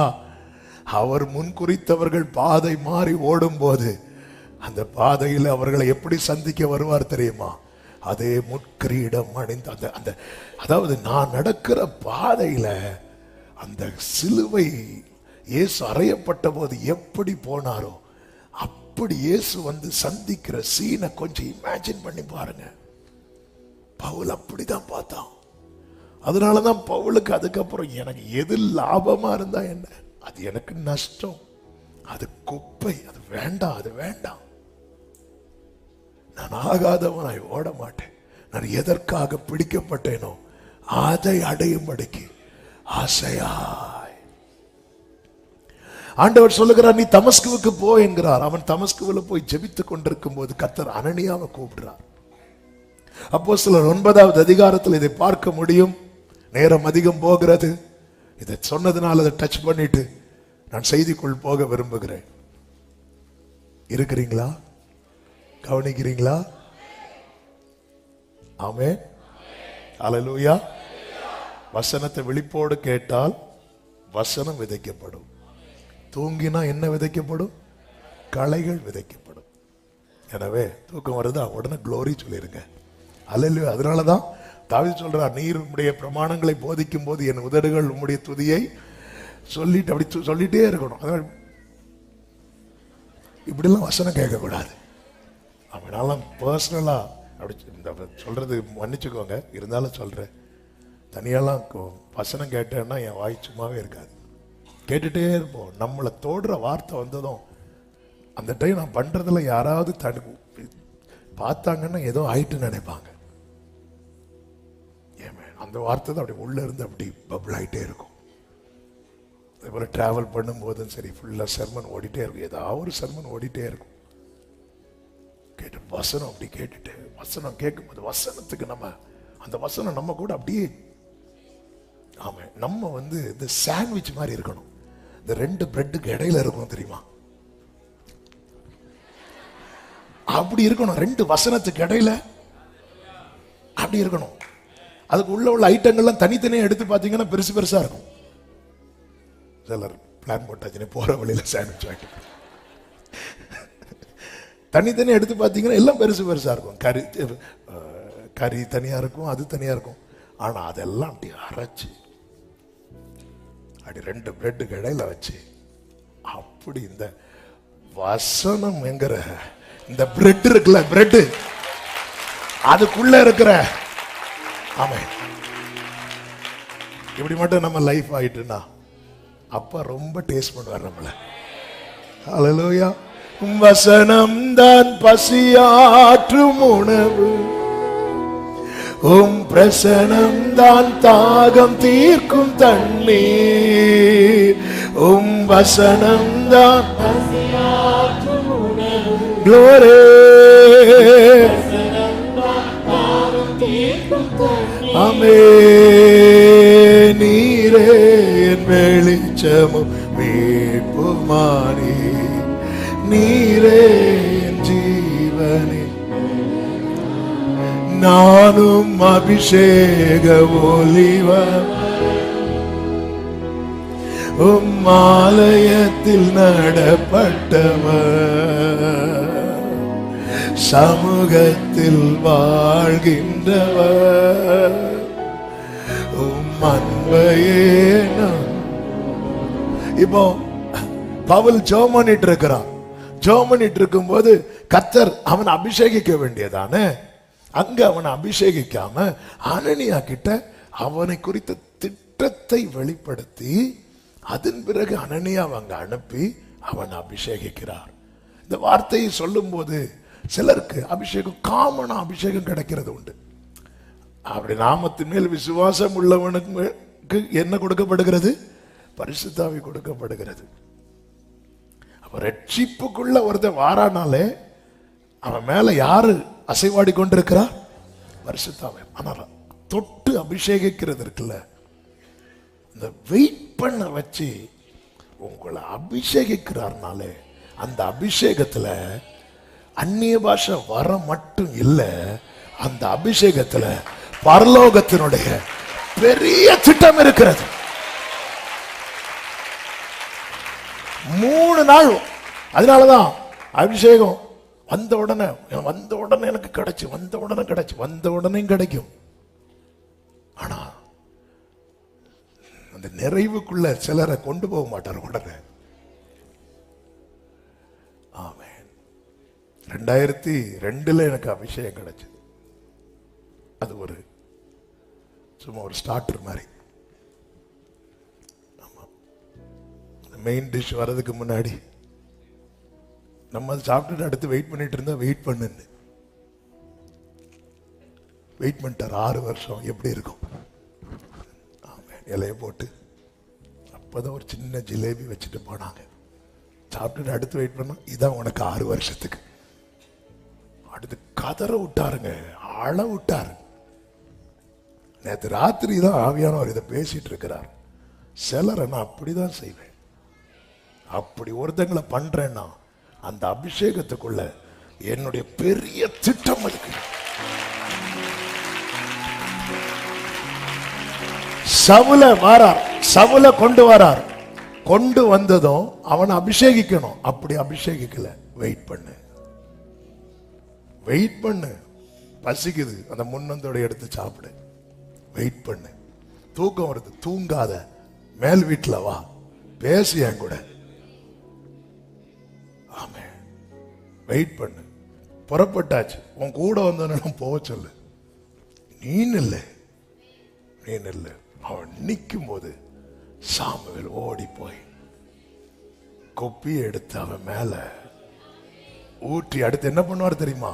B: அவர் முன் குறித்தவர்கள் பாதை மாறி ஓடும் போது அந்த பாதையில் அவர்களை எப்படி சந்திக்க வருவார் தெரியுமா? அதே முட்கிரீடம் அணிந்த அந்த அதாவது நான் நடக்கிற பாதையில அந்த சிலுவை இயேசு அறையப்பட்ட போது எப்படி போனாரோ அப்படி இயேசு வந்து சந்திக்கிற சீனை கொஞ்சம் இமேஜின் பண்ணி பாருங்க. பவுல் அப்படிதான் பார்த்தான். அதனாலதான் பவுலுக்கு அதுக்கப்புறம் எனக்கு எது லாபமா இருந்தா என்ன, அது எனக்கு நஷ்டம், அது குப்பை, அது வேண்டாம், அது வேண்டாம். நான் ஆகாதவனாய் ஓட மாட்டேன். நான் எதற்காக பிடிக்கப்பட்டேனோ அதை அடையும்படிக்கு ஆசையாய். ஆண்டவர் சொல்லுகிறார், நீ தமஸ்குவுக்கு போ என்கிறார். அவன் தமஸ்குவில் போய் ஜெபித்துக் கொண்டிருக்கும் போது கர்த்தர் அனனியாவை கூப்பிடுறார். அப்போஸ்தலர் 9வது அதிகாரத்தில் இதை பார்க்க முடியும். நேரம் அதிகம் போகிறது. இதை சொன்னதுனால அதை டச் பண்ணிட்டு நான் செய்திக்குள் போக விரும்புகிறேன். இருக்கிறீங்களா? கவனிக்கிறீங்களா? ஆமென். அல்லேலூயா. வசனத்தை விழிப்போடு கேட்டால் வசனம் விதைக்கப்படும். தூங்கினா என்ன விதைக்கப்படும்? களைகள் விதைக்கப்படும். எனவே தூக்கம் வருதா உடனே க்ளோரி சொல்லிருங்க. அல்லேலூயா. அதனாலதான் தாவீது சொல்றார், நீர் உம்முடைய பிரமாணங்களை போதிக்கும் போது என் உதடுகள் உம்முடைய துதியை சொல்லிட்டு அப்படி சொல்லிட்டே இருக்கணும். அதனால இப்படிலாம் வசனம் கேட்கக்கூடாது. அவனால பர்சனலா அப்படி சொல்றது மன்னிச்சுக்கோங்க, இருந்தாலும் சொல்றேன். தனியெல்லாம் வசனம் கேட்டேன்னா என் வாய் சும்மாவே இருக்காது, கேட்டுட்டே இருப்போம். நம்மளை தோடுற வார்த்தை வந்ததும் அந்த டைம் நான் பண்றதுல யாராவது பார்த்தாங்கன்னா ஏதோ ஆயிட்டுன்னு நினைப்பாங்க. அந்த வார்த்தை தான் அப்படி உள்ள இருந்து அப்படி பபிள் ஆகிட்டே இருக்கும். அதே போல டிராவல் பண்ணும்போதும் சரி, ஃபுல்லாக சர்மன் ஓடிட்டே இருக்கும், ஏதாவது ஒரு சர்மன் ஓடிட்டே இருக்கும். கேட்டு வசனம் அப்படி கேட்டுட்டு வசனம் கேட்கும்போது வசனத்துக்கு நம்ம அந்த வசனம் நம்ம கூட அப்படியே ஆமா நம்ம வந்து இந்த சாண்ட்விச் மாதிரி இருக்கணும். இந்த 2 பிரெட்டுக்கு இடையில இருக்கும் தெரியுமா, அப்படி இருக்கணும். 2 வசனத்துக்கு இடையில அப்படி இருக்கணும். அதுக்கு உள்ள ஐட்டங்கள்லாம் தனித்தனியா எடுத்து பார்த்தீங்கன்னா பெருசு பெருசா இருக்கும். சிலர் பிளான் போட்டாச்சுன்னு போற வழியில சாண்ட்விச் ஆக்கி தனித்தனியா எடுத்து பார்த்தீங்கன்னா எல்லாம் பெருசு பெருசா இருக்கும். கறி தனியா இருக்கும், அது தனியா இருக்கும். ஆனா அதெல்லாம் அப்படி அரைச்சு அப்படி 2 பிரெட்டுக்கு இடையில வச்சு அப்படி இந்த வசனம் என்கிற இந்த பிரெட் இருக்குல்ல, பிரெட் அதுக்குள்ள இருக்கிற ஆமா இப்படி மட்டும் நம்ம லைஃப் ஆயிட்டுனா அப்ப ரொம்ப டேஸ்ட் பண்ணுவார் நம்மள. ஹல்லேலூயா. வசனம்தான் பசியாற்றும் உணவு, உம் பிரசனம்தான் தாகம் தீர்க்கும் தண்ணீர், உம் வசனம்தான் பசியாற்றும் உணவு, glory, ஆமென். நீரே என் வெளிச்சமும் மீட்புமானி, நீரே என் ஜீவனே, நானும் அபிஷேக ஒலிவ உம் ஆலயத்தில் நடப்பட்டவர், சமூகத்தில் வாழ்கின்றவர், உம் அன்பையே நான். இப்போ பவுல் ஜெபம் பண்ணிட்டு இருக்கிறான். ஜெபம் பண்ணிட்டு இருக்கும் போது கர்த்தர் அவனை அபிஷேகிக்க வேண்டியதானே, அங்க அவனை அபிஷேகிக்காம அனனியா கிட்ட அவனை குறித்த திட்டத்தை வெளிப்படுத்தி அதன் பிறகு அனனியாவை அங்க அனுப்பி அவன் அபிஷேகிக்கிறார். இந்த வார்த்தையை சொல்லும் போது சிலருக்கு அபிஷேகம் காமனா அபிஷேகம் கிடைக்கிறது உண்டு. அப்படி நாமத்தின் மேல் விசுவாசம் உள்ளவனுக்கு என்ன கொடுக்கப்படுகிறது? பரிசுத்த ஆவி கொடுக்கப்படுகிறது. அப்ப ரட்சிப்புக்குள்ள ஒருத்தன் வாரானாலே அவன் மேல யாரு அசைவாடி கொண்டிருக்கிறார்? பரிசுத்த ஆவி. ஆனால் தொட்டு அபிஷேகிக்கிறது இருக்குல்ல, இந்த வெயிட் பண்ண வச்சு உங்களை அபிஷேகிக்கிறார்னாலே அந்த அபிஷேகத்துல அந்நிய பாஷை வர மட்டும் இல்ல, அந்த அபிஷேகத்துல பரலோகத்தினுடைய பெரிய திட்டம் இருக்கிறது. 3 நாள். அதனாலதான் அபிஷேகம் வந்த உடனே எனக்கு கிடைச்சு, வந்த உடனே கிடைக்கும். ஆனா அந்த நிறைவுக்குள்ள சிலரை கொண்டு போக மாட்டார் உடனே. ஆமென். 2002 எனக்கு அபிஷேகம் கிடைச்சது. அது சும்மா ஒரு ஸ்டார்டர் மாதிரி. மெயின் டிஷ் வர்றதுக்கு முன்னாடி நம்ம சாப்பிட்டு அடுத்து வெயிட் பண்ணிட்டு இருந்தா வெயிட் பண்ணுன்னு வெயிட் பண்ணிட்டார். 6 வருஷம் எப்படி இருக்கும்? இலைய போட்டு அப்பதான் ஒரு சின்ன ஜிலேபி வச்சுட்டு போனாங்க. சாப்பிட்டு அடுத்து வெயிட் பண்ணா இதான் உனக்கு 6 வருஷத்துக்கு. அடுத்து கதற விட்டாருங்க, ஆள விட்டாரு. நேற்று ராத்திரி தான் ஆவியானவர் இதை பேசிட்டு இருக்கிறார். சிலரை நான் அப்படிதான் செய்வேன். அப்படி ஒருத்தங்களை பண்றேன்னா அந்த அபிஷேகத்துக்குள்ள என்னுடைய பெரிய திட்டம் இருக்கு. சவுல வாரார், சவுல கொண்டு வரார். கொண்டு வந்ததும் அவனை அபிஷேகிக்கணும். அப்படி அபிஷேகிக்கல. வெயிட் பண்ணு, வெயிட் பண்ணு. பசிக்குது, அந்த முன்னந்தோட எடுத்து சாப்பிடு. வெயிட் பண்ணு. தூக்கம் வருது, தூங்காத. மேல் வீட்டில் வா, பேசு என் கூட. ஆமே, வெயிட் பண்ணு. புறப்பட்டாச்சு. உன் கூட வந்தவன போக சொல்லு. நீ நில்லு. அவன் நிற்கும் போது சாமுவேல் ஓடி போய் கொப்பியை எடுத்து அவன் மேல ஊற்றி அடுத்து என்ன பண்ணுவார் தெரியுமா?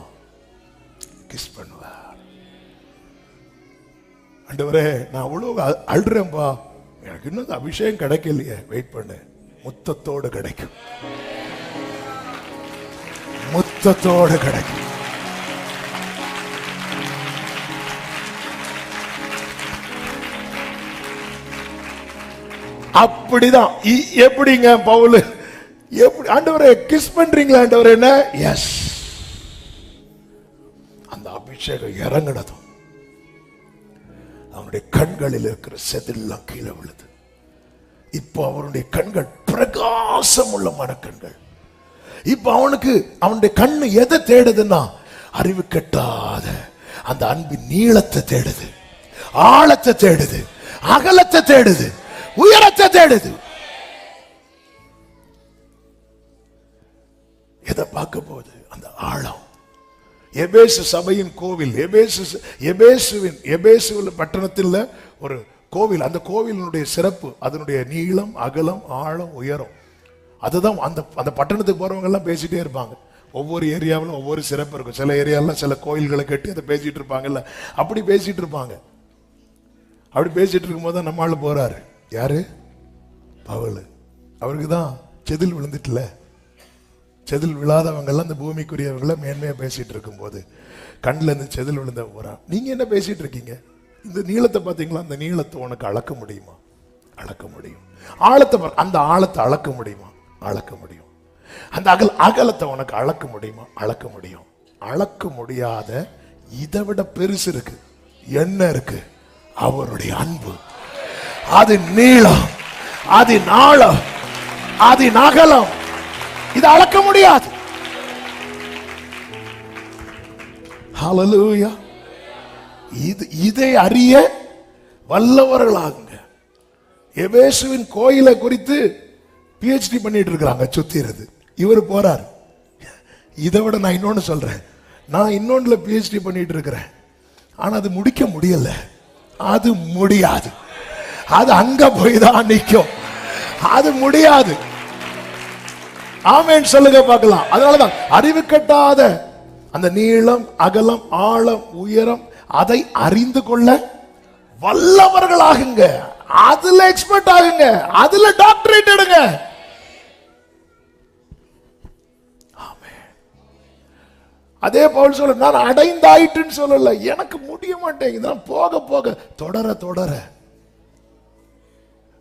B: கிஸ் பண்ணுவார். ஆண்டவரே, நான் அவ்வளவு அழுறேன்பா, எனக்கு இன்னும் அபிஷேகம் கிடைக்கலையே. வெயிட் பண்ணு, முத்தத்தோடு கிடைக்கும், முத்தத்தோடு கிடைக்கும். அப்படிதான். எப்படிங்க பவுல்? எப்படி ஆண்டவரே கிஸ் பண்றீங்களா ஆண்டவரே? என்ன? எஸ். அந்த அபிஷேகம் இறங்கினதும் அவனுடைய கண்களில் இருக்கிற செதில்லாம் கீழே விழுது. இப்போ அவனுடைய கண்கள் பிரகாசம் உள்ள மனக்கண்கள். இப்ப அவனுடைய கண்ணு எதை தேடுதுன்னா, அறிவு கெட்டாத அந்த அன்பின் நீளத்தை தேடுது, ஆழத்தை தேடுது, அகலத்தை தேடுது, உயரத்தை தேடுது. எதை பார்க்க போகுது? அந்த ஆழம். எபேசு சபையின் கோவில், எபேசுவில் பட்டணத்தில் ஒரு கோவில். அந்த கோவிலினுடைய சிறப்பு அதனுடைய நீளம், அகலம், ஆழம், உயரம்.
A: அதுதான் அந்த அந்த பட்டணத்துக்கு போறவங்க எல்லாம் பேசிட்டே இருப்பாங்க. ஒவ்வொரு ஏரியாவிலும் ஒவ்வொரு சிறப்பு இருக்கும். சில ஏரியாவில் சில கோயில்களை கட்டி அதை பேசிட்டு இருப்பாங்கல்ல, அப்படி பேசிட்டு இருப்பாங்க. அப்படி பேசிட்டு இருக்கும்போது தான் நம்ம ஆளு போறாரு. யாரு? பவுல். அவருக்கு தான் செதில் விழுந்துட்டுல. செதில் விழாதவங்க எல்லாம் இந்த பூமிக்குரியவங்களை மேன்மையா பேசிட்டு இருக்கும்போது கண்ணில் இருந்து செதில் விழுந்த போறான். நீங்க என்ன பேசிட்டு இருக்கீங்க? இந்த நீளத்தை பார்த்தீங்களா? அந்த நீளத்தை உனக்கு அளக்க முடியுமா? அளக்க முடியும். ஆழத்தை, அந்த ஆழத்தை அளக்க முடியுமா? அளக்க முடியும். அந்த அகலத்தை உனக்கு அளக்க முடியுமா? அளக்க முடியும். அளக்க முடியாத இதை விட பெருசு இருக்கு. என்ன இருக்கு? அவருடைய அன்பு. அது நீளம், அது ஆழம், அது அகலம். இது அளக்க முடியாது. ஹல்லேலூயா. இதை அறிய வல்லவர்களாகுங்க. எபேசுவின் கோயிலை குறித்து PhD பண்ணிட்டு இருக்கிறாங்க, சுத்திறது. இவர் போறார். இதை விட நான் இன்னொன்னு சொல்றேன். நான் இன்னொன்னுல PhD பண்ணிட்டு இருக்கிறேன். ஆனா அது முடிக்க முடியல. அது முடியாது. அது அங்க போய் தான் நிற்கும். அது முடியாது. ஆமென் சொல்லுங்க பார்க்கலாம். அதனாலதான் அறிவு கட்டாத அந்த நீளம், அகலம், ஆழம், உயரம் அதை அறிந்து கொள்ள வல்லவர்களாகுங்க. அதுல எக்ஸ்பர்ட் ஆகுங்க. அதுல டாக்டரேட் எடுங்க. அதே பவுல் சொல்ல, நான் அடைந்தாயிட்டுன்னு சொல்லல, எனக்கு முடிய மாட்டேங்குது. நான் போக போக தொடர தொடர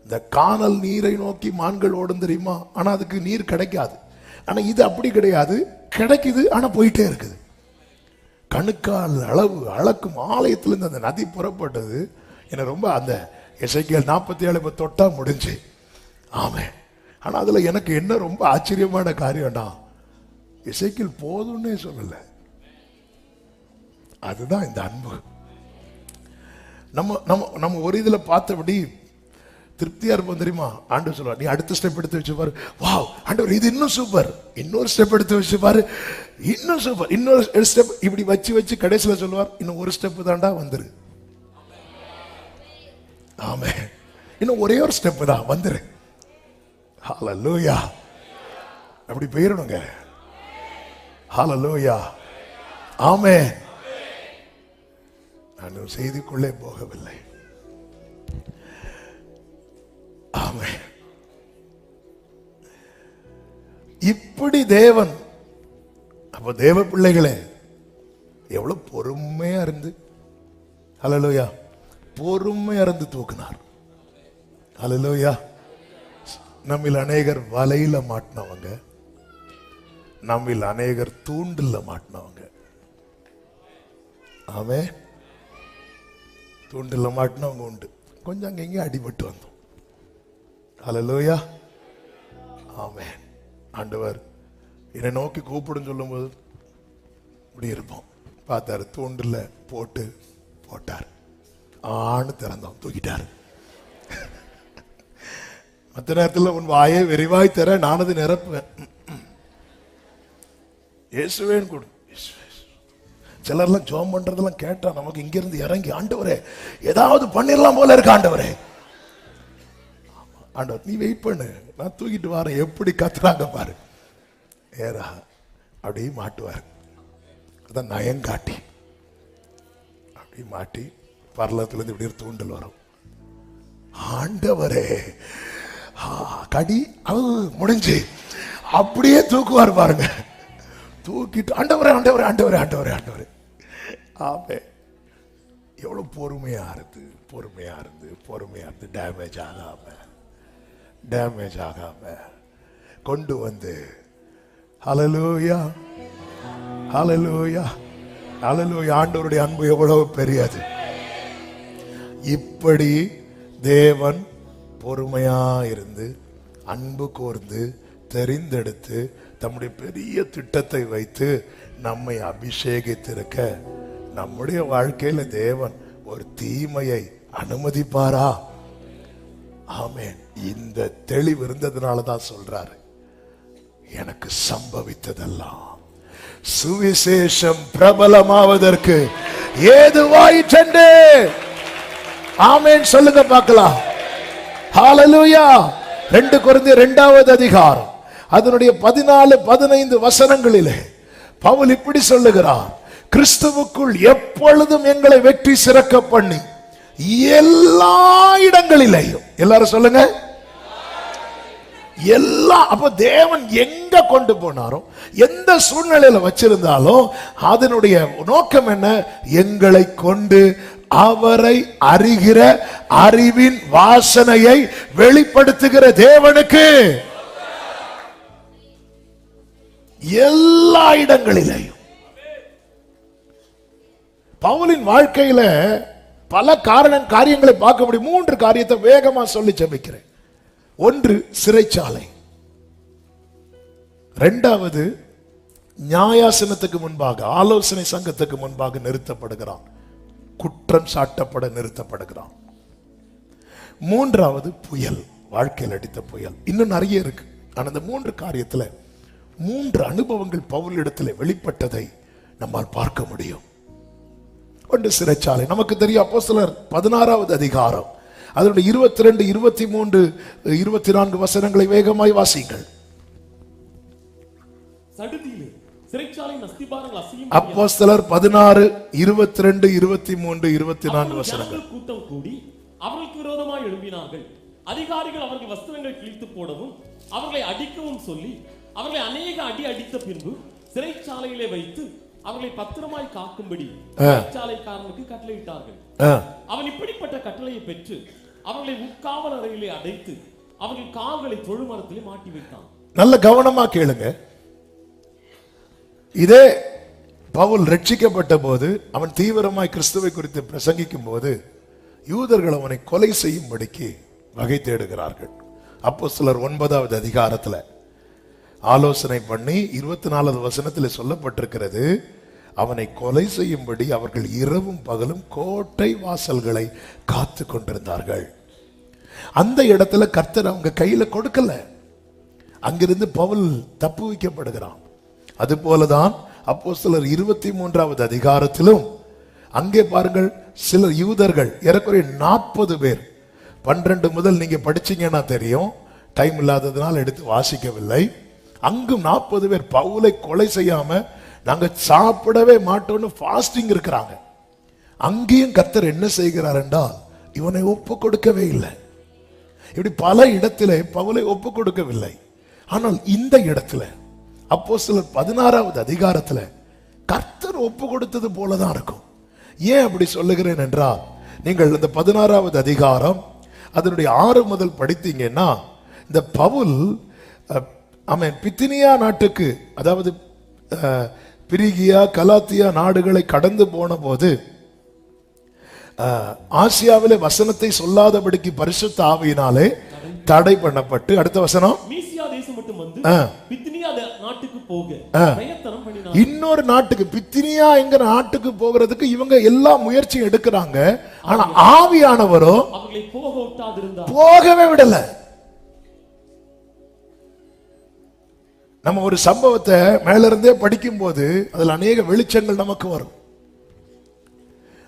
A: இந்த கானல் நீரை நோக்கி மான்கள் ஓடும் தெரியுமா? ஆனா அதுக்கு நீர் கிடைக்காது. ஆனா இது அப்படி கிடையாது, கிடைக்குது, ஆனா போயிட்டே இருக்குது. கணுக்கால் அளவு அளக்கும் ஆலயத்திலிருந்து அந்த நதி புறப்பட்டது. என்ன ரொம்ப அந்த எசேக்கியேல் 47 தொட்டா முடிஞ்சு. ஆமே. ஆனா அதுல எனக்கு என்ன ரொம்ப ஆச்சரியமான காரியம்னா, எசேக்கியேல் போதும்னே சொல்லல. அதுதான் இந்த அன்பு. நம்ம நம்ம நம்ம ஒரு இதுல பார்த்தபடி திருப்தியா இருப்போம் தெரியுமா? ஆண்டவர் சொல்லுவார், நீ அடுத்த ஸ்டெப் எடுத்து வச்சு பாரு. வாவ் ஆண்டவர், இது இன்னும் சூப்பர். இன்னொரு ஸ்டெப் எடுத்து வச்சு பாரு, இன்னும் சூப்பர். இன்னொரு ஸ்டெப் இப்படி வச்சு வச்சு கடைசியில சொல்லுவார், இன்னும் ஒரு ஸ்டெப் தாண்டா வந்துரு. ஆமே, இன்னும் ஒரே ஒரு ஸ்டெப் தான் வந்துரு. ஹல்லேலூயா. அப்படி போயிடணுங்க. ஹல்லேலூயா. ஆமே. நான் செய்திக்குள்ளே போகவில்லை. ஆமே. இப்படி தேவன், அப்ப தேவ பிள்ளைகளே எவ்வளவு பொறுமையா இருந்து, ஹல்லேலூயா, பொறுமையா இருந்து தூக்கினார். ஹல்லேலூயா. நம்மில் அநேகர் வலையில மாட்டினவங்க, நம்மில் அநேகர் தூண்டில் மாட்டினவங்க. ஆமே. தூண்டில் மாட்டினவங்க உண்டு. கொஞ்சம் அங்க இங்கே அடிபட்டு வந்தோம். ஹல்லேலூயா. ஆமென். ஆண்டவர் என்னை நோக்கி கூப்பிடுன்னு சொல்லும்போது இப்படி இருப்போம். பார்த்தாரு, தூண்டில் போட்டார். ஆணு திறந்தோம், தூக்கிட்டார். மற்ற நேரத்தில் உன் வாயை விரிவாய் தர நான் அது நிரப்புவேன். இயேசுவேன் கொடு. சிலர்லாம் ஜோம் பண்றதெல்லாம் கேட்டா நமக்கு இங்க இருந்து இறங்கி, ஆண்டவரே ஏதாவது பண்ணிடலாம் போல இருக்கு ஆண்டவரே. ஆண்டவர், நீ வெயிட் பண்ணு, நான் தூக்கிட்டு வரேன். எப்படி கத்துறாங்க பாரு. ஏரா அப்படி மாட்டுவார். அதான் நயங்காட்டி அப்படி மாட்டி பரலத்திலிருந்து இப்படி தூண்டல் வரும். ஆண்டவரே கடி முடிஞ்சு அப்படியே தூக்குவார் பாருங்க. தூக்கிட்டு ஆண்டவரே ஆண்டவரே ஆண்டவரே ஆண்டவரே ஆண்டவரே. ஆமே. எவ்வளவு பொறுமையா இருந்து டேமேஜ் ஆகாம கொண்டு வந்து, ஹல்லேலூயா ஹல்லேலூயா ஹல்லேலூயா. ஆண்டவருடைய அன்பு எவ்வளவு பெரியது. இப்படி தேவன் பொறுமையா இருந்து அன்பு கூர்ந்து தெரிந்தெடுத்து தம்முடைய பெரிய திட்டத்தை வைத்து நம்மை அபிஷேகித்திருக்க, நம்முடைய வாழ்க்கையில தேவன் ஒரு தீமையை அனுமதிப்பாரா? ஆமென். இந்த தெளிவு இருந்ததுனாலதான் சொல்றாரு, எனக்கு சம்பவித்ததெல்லாம் சுவிசேஷம் பிரபலமாவதற்கு ஏதுவாயிற்றே. ஆமென் சொல்லுங்க பார்க்கலாம். ஹல்லேலூயா. 2 கொரிந்தியர் 2வது அதிகாரம்
B: அதனுடைய 14-15 வசனங்களிலே பவுல் இப்படி சொல்லுகிறார், கிறிஸ்துவுக்குள் எப்பொழுதும் எங்களை வெற்றி சிறக்க பண்ணி எல்லா இடங்களிலேயும், எல்லாரும் சொல்லுங்க, எல்லா, அப்ப தேவன் எங்க கொண்டு போனாரோ, எந்த சூழ்நிலையில வச்சிருந்தாலும் அதனுடைய நோக்கம் என்ன? எங்களை கொண்டு அவரை அறிகிற அறிவின் வாசனையை வெளிப்படுத்துகிற தேவனுக்கு எல்லா இடங்களிலேயும். பவுலின் வாழ்க்கையில பல காரியங்களை பார்க்க முடியும். 3 காரியத்தை வேகமா சொல்லி ஜெபிக்கிறேன். 1, சிறைச்சாலை. 2வது, நியாயாசனத்துக்கு முன்பாக, ஆலோசனை சங்கத்துக்கு முன்பாக நிறுத்தப்படுகிறான், குற்றம் சாட்டப்பட நிறுத்தப்படுகிறான். 3வது, புயல், வாழ்க்கையில் அடித்த புயல். இன்னும் நிறைய இருக்கு. ஆனா இந்த 3 காரியத்துல 3 அனுபவங்கள் பவுலிடத்தில் வெளிப்பட்டதை நம்மால் பார்க்க முடியும். 1, சிறைச்சாலை. நமக்கு தெரியும், அப்போஸ்தலர் 16வது அதிகாரம் அதனுடைய 22, 23, 24 வசனங்களை வேகமாய் வாசிங்கள். அப்போஸ்தலர் 16, 22, 23, 24 வசனங்கள்.
C: கூட்டம் கூடி அவர்களுக்கு விரோதமாய் எழும்பினார்கள். அதிகாரிகள் அவர்கள் வஸ்திரங்களை கிழித்து போடவும் அவர்களை அடிக்கவும் சொல்லி அவர்களை அநேக அடி அடித்த பின்பு சிறைச்சாலையிலே வைத்து அவர்களை பத்திரமாய் காக்கும்படி சிறைச்சாலைக்காரனுக்கு கட்டளையிட்டார்கள். அவன் இப்படிப்பட்ட கட்டளையை பெற்று அவர்களை உட்காவல் அறையிலே அடைத்து அவர்கள் கால்களை தொழுமரத்திலே மாட்டி வைத்தான்.
B: நல்ல கவனமா கேளுங்க. இதே பவுல் ரட்சிக்கப்பட்ட போது அவன் தீவிரமாய் கிறிஸ்துவை குறித்து பிரசங்கிக்கும் போது யூதர்கள் அவனை கொலை செய்யும்படிக்கு வகை தேடுகிறார்கள். அப்போஸ்தலர் 9வது அதிகாரத்துல ஆலோசனை பண்ணி 24வது வசனத்தில் சொல்லப்பட்டிருக்கிறது, அவனை கொலை செய்யும்படி அவர்கள் இரவும் பகலும் கோட்டை வாசல்களை காத்து கொண்டிருந்தார்கள். அந்த இடத்துல கர்த்தர் அவங்க கையில கொடுக்கல. அங்கிருந்து பவுல் தப்பு வைக்கப்படுகிறான். அது போலதான் அப்போஸ்தலர் 23வது அதிகாரத்திலும் அங்கே பாருங்கள், சில யூதர்கள் ஏறக்குறைய 40 பேர், 12 முதல் நீங்க படிச்சீங்கன்னா தெரியும், டைம் இல்லாததுனால் எடுத்து வாசிக்கவில்லை. அங்கும் 40 பேர் பவுலை கொலை செய்யாம நாங்க சாப்பிடவே மாட்டோம்னு ஃபாஸ்டிங் இருக்கிறாங்க. அங்கேயும் கர்த்தர் என்ன செய்கிறார் என்றால் இவனை ஒப்பு கொடுக்கவே இல்லை. இப்படி பல இடத்திலே பவுலை ஒப்பு கொடுக்கவில்லை. ஆனால் இந்த இடத்துல அப்போஸ்தலர் 16வது அதிகாரத்துல கர்த்தர் ஒப்பு கொடுத்தது போலதான் இருக்கும். ஏன் அப்படி சொல்லுகிறேன் என்றால், நீங்கள் இந்த 16வது அதிகாரம் அதனுடைய 6 முதல் படித்தீங்கன்னா, இந்த பவுல் அவன் பித்தினியா நாட்டுக்கு, அதாவது பிரிகியா கலாத்தியா நாடுகளை கடந்து போன போது ஆசியாவிலே வசனத்தை சொல்லாதபடிக்கு பரிசுத்த ஆவியினாலே தடை பண்ணப்பட்டு, அடுத்த வசனம்,
C: மீசியா தேசம் மட்டும் வந்து பித்தினியா நாட்டுக்கு போக பிரயத்தனம் பண்ணினார்.
B: இன்னொரு நாட்டுக்கு, பித்தினியா என்கிற நாட்டுக்கு போகிறதுக்கு இவங்க எல்லா முயற்சியும் எடுக்கிறாங்க. ஆனா ஆவியானவரோ
C: அவர்களை போக விட்டாதிருந்தார்,
B: போகவே விடல. நம்ம ஒரு சம்பவத்தை மேல இருந்தே படிக்கும் போது அதுல அநேக வெளிச்சங்கள் நமக்கு வரும்.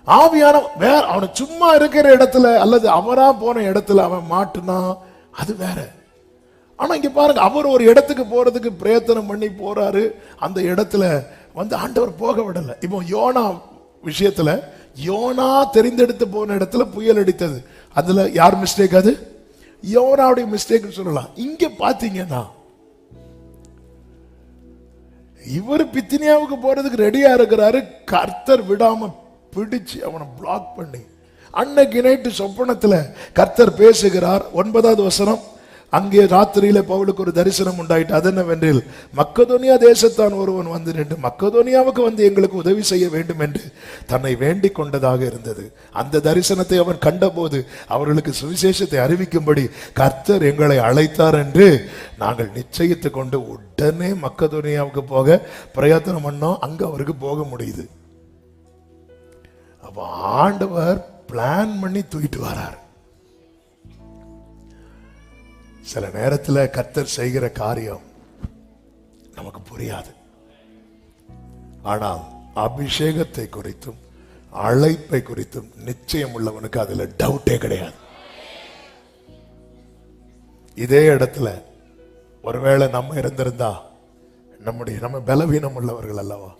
B: ஆவியான வேற, அவனை சும்மா இருக்கிற இடத்துல அல்லது அவரா போன இடத்துல அவன் மாட்டுனா அது வேற. ஆனா இங்க பாருங்க, அவர் ஒரு இடத்துக்கு போறதுக்கு பிரயத்தனம் பண்ணி போறாரு. அந்த இடத்துல வந்து ஆண்டவர் போக விடல. இப்போ யோனா விஷயத்துல, யோனா தெரிந்தெடுத்து போன இடத்துல புயல் அடித்தது. அதுல யார் மிஸ்டேக்? அது யோனாவுடைய மிஸ்டேக் சொல்லலாம். இங்க பாத்தீங்கன்னா இவர் பித்தினியாவுக்கு போறதுக்கு ரெடியா இருக்கிறாரு. கர்த்தர் விடாம பிடிச்சு அவனை பிளாக் பண்ணி, அன்னைக்கு நைட்டு சொப்பனத்துல கர்த்தர் பேசுகிறார். 9வது வசனம், அங்கே ராத்திரியில பவுலுக்கு ஒரு தரிசனம் உண்டாயிட்டு, அது என்னவென்றில், மக்கதோனியா தேசத்தான் ஒருவன் வந்து நின்று மக்கதோனியாவுக்கு வந்து எங்களுக்கு உதவி செய்ய வேண்டும் என்று தன்னை வேண்டிக் கொண்டதாக இருந்தது. அந்த தரிசனத்தை அவன் கண்டபோது அவர்களுக்கு சுவிசேஷத்தை அறிவிக்கும்படி கர்த்தர் எங்களை அழைத்தார் என்று நாங்கள் நிச்சயித்துக் கொண்டு உடனே மக்கதோனியாவுக்கு போக பிரயத்தனம் பண்ணோம். அங்க அவருக்கு போக முடியுது. அப்ப ஆண்டவர் பிளான் பண்ணி தூக்கிட்டு வரார். சில நேரத்தில் கர்த்தர் செய்கிற காரியம் நமக்கு புரியாது. ஆனால் அபிஷேகத்தை குறித்தும் அழைப்பை குறித்தும் நிச்சயம் உள்ளவனுக்கு அதுல டவுட்டே கிடையாது. இதே இடத்துல ஒருவேளை நம்ம இருந்திருந்தா நம்ம பலவீனம் உள்ளவர்கள் அல்லவா,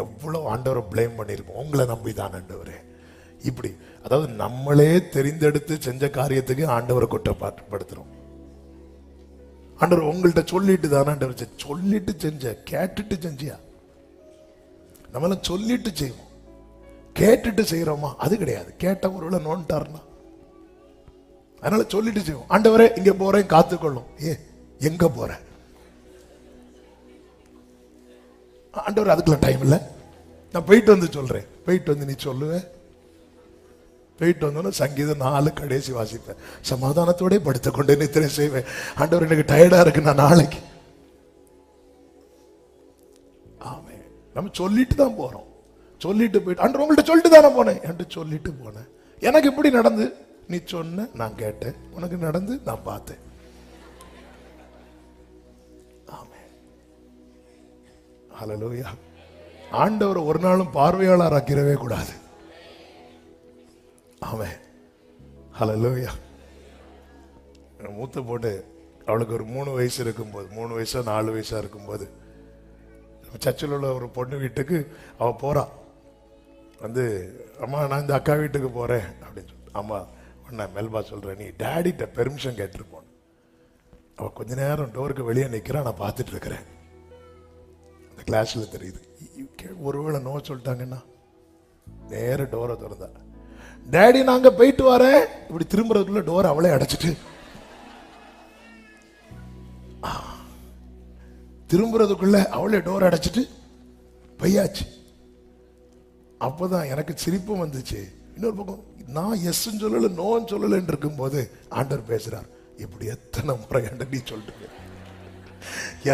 B: எவ்வளவு ஆண்டவரை பிளேம் பண்ணிருப்போம். உங்களை நம்பிதான் ஆண்டவரே இப்படி. அதாவது நம்மளே தெரிந்தெடுத்து செஞ்ச காரியத்துக்கு ஆண்டவரை குற்றப்படுத்துறோம். ஆண்டவர் உங்கள்கிட்ட சொல்லிட்டு தானே ஆண்டவர், சொல்லிட்டு செஞ்ச, கேட்டுட்டு செஞ்சியா? நம்மளாம் சொல்லிட்டு செய்வோம், கேட்டுட்டு செய்யறோமா? அது கிடையாது. கேட்ட ஒருவேளை நோண்டாருன்னா, அதனால சொல்லிட்டு செய்வோம். ஆண்டவரே இங்க போறேன் காத்துக்கொள்ளும். எங்க போற ஆண்டவர்? அதுக்கெல்லாம் டைம் இல்லை. நான் போயிட்டு வந்து சொல்றேன். போயிட்டு வந்து நீ சொல்லுவேன். போயிட்டு வந்தோன்னு சங்கீதம் 4 கடைசி வாசிப்பேன். சமாதானத்தோட படுத்துக்கொண்டு நித்திரை செய்வேன். ஆண்டவர் எனக்கு டயர்டா இருக்கு, நான் நாளைக்கு. ஆமே, நம்ம சொல்லிட்டு தான் போறோம். சொல்லிட்டு போயிட்டு ஆண்டவர் உங்கள்கிட்ட சொல்லிட்டு தானே போனேன். என்கிட்ட சொல்லிட்டு போனேன். எனக்கு இப்படி நடந்து, நீ சொன்ன, நான் கேட்டேன், உனக்கு நடந்து நான் பார்த்தேன். ஆமே, ஹல்லேலூயா. ஆண்டவர் ஒரு நாளும் பார்வையாளர் ஆக்கிடவே கூடாது. ஆமென், ஹல்லேலூயா. மூத்த பொண்ணு, அவளுக்கு ஒரு 3 வயசு இருக்கும்போது, 3 வயசா 4 வயசா இருக்கும்போது, சர்ச்சில் உள்ள ஒரு பொண்ணு வீட்டுக்கு அவ போறா. வந்து அம்மா நான் இந்த அக்கா வீட்டுக்கு போறேன் அப்படின்னு சொல்லி, அம்மா ஒன்ன மெல்பா சொல்றேன், நீ டேடிட்ட பெர்மிஷன் கேட்டிருப்போம். அவ கொஞ்ச நேரம் டோருக்கு வெளியே நிற்கிறான், நான் பார்த்துட்டு இருக்கிறேன். அந்த கிளாஸ்ல தெரியுது. ஒருவேளை நோ சொல்லிட்டாங்கன்னா நேர டோரை திறந்தா, டேடி நாங்க போயிட்டு வரேன். இப்படி திரும்புறதுக்குள்ள டோர் அவளே அடைச்சிட்டு, திரும்புறதுக்குள்ள அவளே டோர் அடைச்சிட்டு பையாச்சு. அப்பதான் எனக்கு சிரிப்பும் வந்துச்சு. இன்னொரு பக்கம் நான் எஸ் சொல்லல நோன்னு சொல்லலன்னு இருக்கும்போது ஆண்டவர் பேசுறார், இப்படி எத்தனை முறை நீ சொல்லிட்டு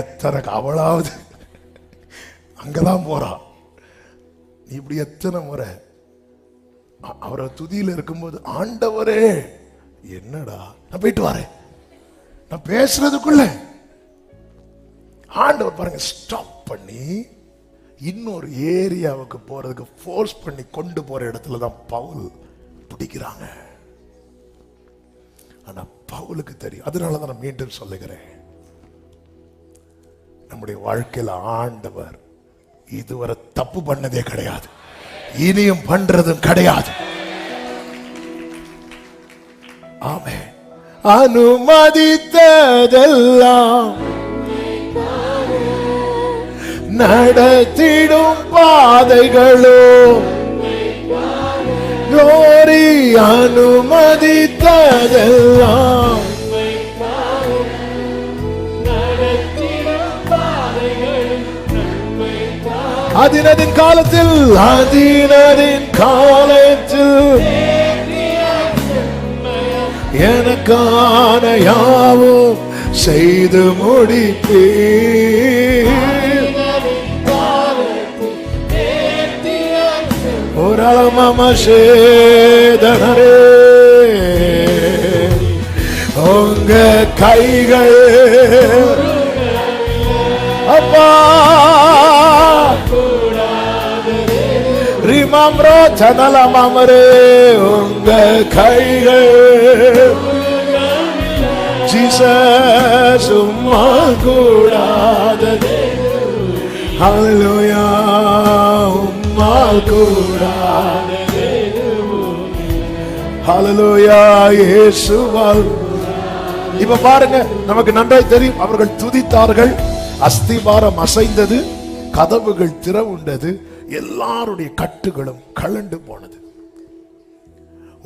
B: எத்தனை அவளாவது அங்கதான் போறா, நீ இப்படி எத்தனை முறை. அவரை துதியில இருக்கும்போது, ஆண்டவரே என்னடா, நான் போயிட்டு வரேன், நான் பேசுறதுக்குள்ள ஆண்டவர் பாருங்க ஸ்டாப் பண்ணி இன்னொரு ஏரியாவுக்கு போறதுக்கு ஃபோர்ஸ் பண்ணி கொண்டு போற இடத்துல தான் பவுல் பிடிக்கிறாங்க. ஆனா பவுலுக்கு தெரியும். அதனாலதான் நான் மீண்டும் சொல்லுகிறேன், நம்முடைய வாழ்க்கையில ஆண்டவர் இதுவரை தப்பு பண்ணதே கிடையாது, இனியும் பண்றதும் கிடையாது. ஆமே, அனுமதித்ததெல்லாம் நடத்திடும் பாதைகளும் கோரி அனுமதித்ததெல்லாம் அதினதின் காலத்தில் எனக்கான யாவும் செய்து முடிப்பீர். ஓரளமசேதனரே உங்க கைகள் அப்பா ரிமம்ரோ சனலமரே உங்க கைகள் ஜீசஸ் உம்மா கூடாததே. ஹல்லேலூயா, உம்மால் கூடாததே. ஹல்லேலூயா, இயேசுவால். இப்ப பாருங்க, நமக்கு நன்றாய் தெரியும், அவர்கள் துதித்தார்கள், அஸ்திபாரம் அசைந்தது, கதவுகள் திறவுண்டது, எல்லாருடைய கட்டுகளும் கலண்டு போனது.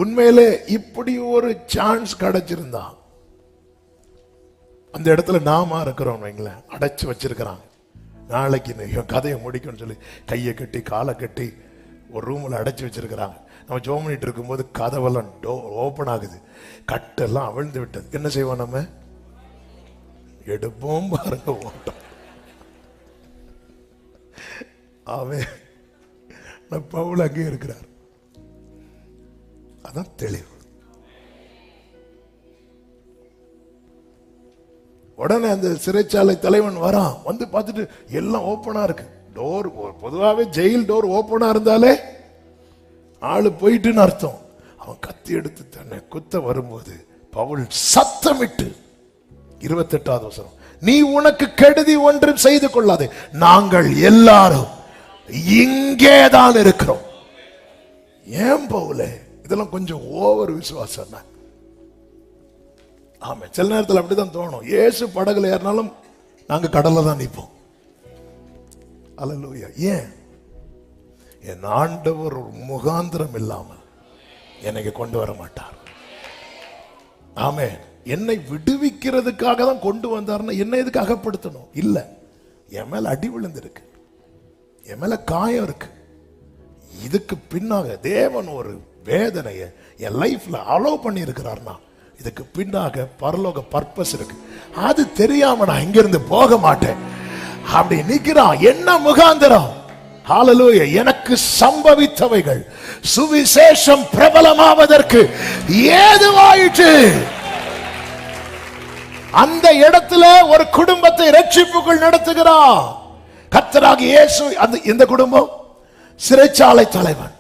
B: உண்மையிலே இப்படி ஒரு சான்ஸ் கிடைச்சிருந்தா, அந்த இடத்துல நாம இருக்கிறோம் வைங்களேன், அடைச்சு வச்சிருக்கிறாங்க, நாளைக்கு கதையை முடிக்கும்னு சொல்லி கையை கட்டி காலை கட்டி ஒரு ரூம்ல அடைச்சு வச்சிருக்கிறாங்க. நம்ம ஜோம் பண்ணிட்டு இருக்கும்போது கதவெல்லாம் ஓப்பன் ஆகுது, கட்டெல்லாம் அவிழ்ந்து விட்டது. என்ன செய்வோம்? நம்ம எடுப்போம் பாருங்க, ஓட்டம். அவன் பவுல் அங்கே இருக்கிறார். அதான் தெளிவு. உடனே அந்த சிறைச்சாலை தலைவன் வரான், வந்து பார்த்துட்டு எல்லாம் ஓப்பனா இருக்கு. டோர் பொதுவாகவே ஜெயில் டோர் ஓப்பனா இருந்தாலே ஆளு போயிட்டுன்னு அர்த்தம். அவன் கத்தி எடுத்து தன்னை குத்த வரும்போது பவுல் சத்தமிட்டு, 28வது வசனம், நீ உனக்கு கெடுதி ஒன்றும் செய்து கொள்ளாதே, நாங்கள் எல்லாரும் இங்கேதான் இருக்கிறோம். ஏன் பவுலே இதெல்லாம் கொஞ்சம் ஓவர் விசுவாசம் தான். ஆமா, சில நேரத்தில் அப்படிதான் தோணும். இயேசு படகுல ஏறினாலும் நாங்க கடல்ல தான் நிற்போம். அல்லேலூயா. ஏன்? என் ஆண்டவர் ஒரு முகாந்திரம் இல்லாமல் என்னை கொண்டு வர மாட்டார். ஆமென். என்னை விடுவிக்கிறதுக்காக தான் கொண்டு வந்தார்னா என்ன எதுக்கு அகப்படுத்தணும்? இல்ல, என் மேல அடி விழுந்திருக்கு, என் மேல காயம் இருக்கு. இதுக்கு பின்னாக தேவன் ஒரு வேதனையை என் லைஃப்ல அலோவ் பண்ணி இருக்கிறார்னா இதுக்கு பின்னாக பரலோக பர்பஸ் இருக்கு. அது தெரியாம நான் இங்கிருந்து போக மாட்டேன். அப்படி நிக்கிறான். என்ன முகாந்திரம்? ஹalleluya. எனக்கு சம்பவித்தவைகள் சுவிசேஷம் பிரபலமாவதற்கு ஏதுவாயிற்று. அந்த இடத்துல ஒரு குடும்பத்தை ரட்சிப்புக்குள் நடத்துகிறான் கர்த்தராகிய இயேசு. அந்த இந்த குடும்பம் சிறைச்சாலை தலைவன்.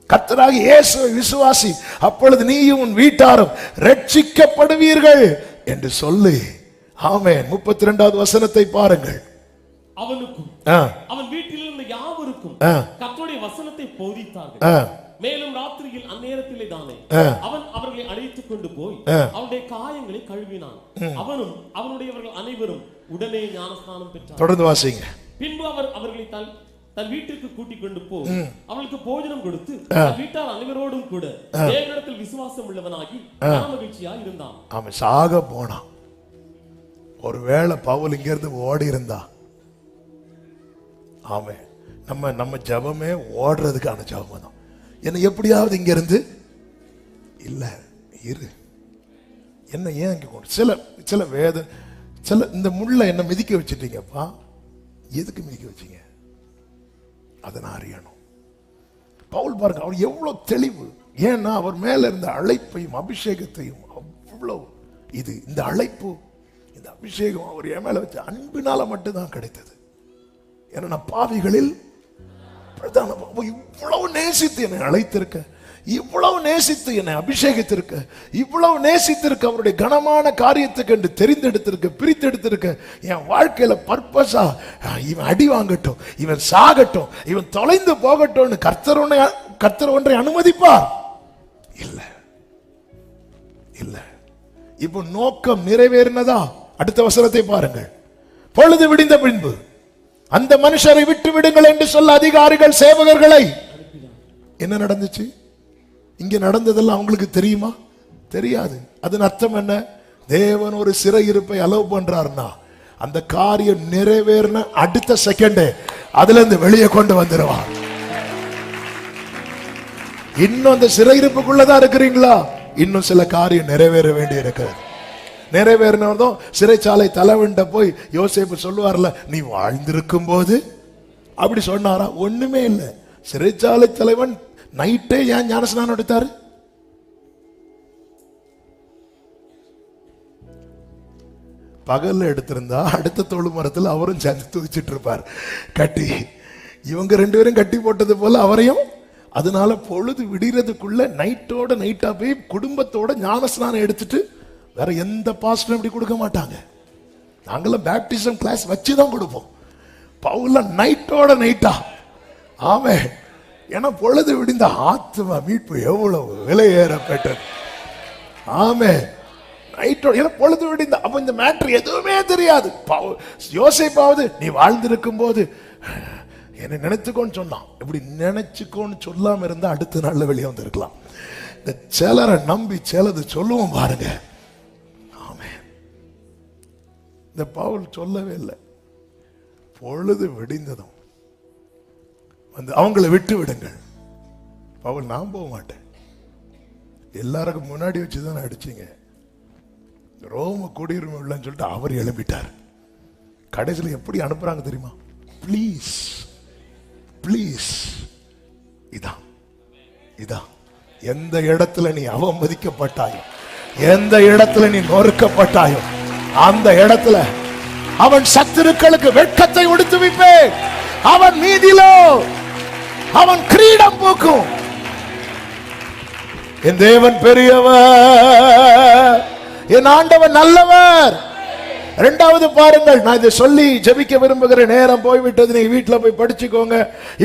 B: கர்த்தராகிய இயேசு விசுவாசி. அப்பொழுது நீயும் உன் வீட்டாரும் ரட்சிக்கப்படுவீர்கள் என்று சொல்லி. ஆமென். 32வது வசனத்தை பாருங்கள்.
C: அவனுக்கும் அவன் வீட்டில் இருந்த யாவருக்கும் கர்த்தருடைய வசனத்தை போதித்தார்கள். மேலும் ராத்திரியில் அந்நேரத்திலே தானே அவன் அவர்களை அழைத்துக் கொண்டு போய் அவருடைய காயங்களை கழுவினான். அவனும் அவனுடையவர்கள் அனைவரும் உடனே ஞானஸ்நானம் பெற்றார். தொடர்ந்து வாசிங்க. பின்பு அவர் அவர்களை தன் வீட்டிற்கு கூட்டிக் கொண்டு போய் அவளுக்கு போஜனம் கொடுத்து வீட்டார் அனைவரோடும் கூட தேவனிடத்தில் விசுவாசம் உள்ளவனாகி மகிழ்ச்சியா இருந்தான்.
B: அவன் சாக போனான். ஒருவேளை பவுல் இங்க இருந்து ஓடி இருந்தா, ஆமே, நம்ம ஜபமே ஓடுறதுக்கான ஜபம் தான். என்ன எப்படியாவது இங்க இருந்து இல்ல இரு, என்ன ஏன் இங்க கொண்டு சில வேத சில இந்த முள்ள என்ன மிதிக்க வச்சிட்டீங்கப்பா, எதுக்கு மிதிக்க வச்சீங்க? அதை நான் அறியணும். பவுல் பாருங்க, அவர் எவ்வளவு தெளிவு. ஏன்னா அவர் மேல இருந்த அழைப்பையும் அபிஷேகத்தையும் அவ்வளவு இது இந்த அழைப்பு இந்த அபிஷேகம் அவர் என் மேல வச்ச அன்பினால மட்டும்தான் கிடைத்தது. ஏன்னா நான் பாவிகளில் இவ்வளவு நேசித்து என்னை அழைத்திருக்க, இவ்வளவு நேசித்து என்னை அபிஷேகித்திருக்க, இவ்வளவு நேசித்திருக்க, அவருடைய கனமான காரியத்துக்கு என்று தெரிந்தெடுத்திருக்க, பிரித்தெடுத்திருக்க, என் வாழ்க்கையில பர்பஸா இவன் அடி வாங்கட்டும், இவன் சாகட்டும், இவன் தொலைந்து போகட்டும் கர்த்தர் ஒன்றை அனுமதிப்பார்? இல்ல இல்ல. இப்போ நோக்கம் நிறைவேறினதா? அடுத்த வசனத்தை பாருங்கள். பொழுது விடிந்த பின்பு அந்த மனுஷரை விட்டு விடுங்கள் என்று சொல்ல அதிகாரிகள் சேவகர்களை. என்ன நடந்துச்சு இங்க? நடந்ததெல்லாம் அவங்களுக்கு தெரியுமா? தெரியாது. அதன் அர்த்தம் என்ன? தேவன் ஒரு சிறையிருப்பை அலோவ் பண்றாருன்னா அந்த காரியம் நிறைவேறின அடுத்த செகண்டே அதுல இருந்து வெளியே கொண்டு வந்துருவார். இன்னும் அந்த சிறையிருப்புக்குள்ளதான் இருக்கிறீங்களா? இன்னும் சில காரியம் நிறைவேற வேண்டி இருக்கிறது. நிறைவேறினதும் சிறைச்சாலை தலைவன்ட்ட போய் யோசேப்பு சொல்லுவார்ல, நீ வாழ்ந்திருக்கும் போது அப்படி சொன்னாரா? ஒண்ணுமே இல்லை. சிறைச்சாலை தலைவன் நைட்டே ஏன் ஞானஸ்நானம் எடுத்தாரு? பகல்ல எடுத்திருந்தா அடுத்த தொழு மரத்தில் அவரும் சேர்ந்து துதிச்சிட்டு இருப்பார் கட்டி. இவங்க ரெண்டு பேரும் கட்டி போட்டது போல அவரையும். அதனால பொழுது விடுறதுக்குள்ள நைட்டோட நைட்டா போய் குடும்பத்தோட ஞானஸ்நானம் எடுத்துட்டு, வேற எந்த பாஸ்டரும் இப்படி கொடுக்க மாட்டாங்க. நாங்களாம் பேப்டிசம் கிளாஸ் வச்சுதான் கொடுப்போம். பவுல நைட்டோட நைட்டா. ஆமே. ஏன்னா பொழுது விடிந்த ஆத்மா மீட்பு எவ்வளவு விலையேறப்பட்டது. ஆமே. நைட்டோட, ஏன்னா பொழுது விடிந்த. அப்ப இந்த மேட்டர் எதுவுமே தெரியாது. யோசேப்பாவது நீ வாழ்ந்திருக்கும் போது என்னை நினைச்சுக்கோன்னு சொன்னான். இப்படி நினைச்சுக்கோன்னு சொல்லாம இருந்தா அடுத்த நாள்ல வெளியே வந்திருக்கலாம். இந்த சிலரை நம்பி சிலது சொல்லுவோம் பாருங்க. ஆமே. இந்த பவுல் சொல்லவே இல்லை. பொழுது விடிந்ததும் வந்து அவங்களை விட்டு விடுங்கள். பவுல், நான் போக மாட்டேன், எல்லாருக்கும் முன்னாடி வச்சுதான் அடிச்சீங்க, ரோம குடியுரிமை இல்லைன்னு சொல்லிட்டு அவர் எழுப்பிட்டார். கடைசியில் எப்படி அனுப்புறாங்க தெரியுமா? Please please. இதான் இதான் எந்த இடத்துல நீ அவமதிக்கப்பட்டாயோ, எந்த இடத்துல நீ நொறுக்கப்பட்டாயோ, அந்த இடத்துல அவன் சத்துருக்களுக்கு வெட்கத்தை உடுத்து வைப்பேன், அவன் மீதிலோ அவன் கிரீடம் பூக்கும். என் தேவன் பெரியவர், என் ஆண்டவன் நல்லவர், இரண்டாவது பாருங்கள், நான் இதை சொல்லி ஜெபிக்க விரும்புகிற நேரம் போய்விட்டது, நீங்க வீட்டுல போய் படிச்சுக்கோங்க.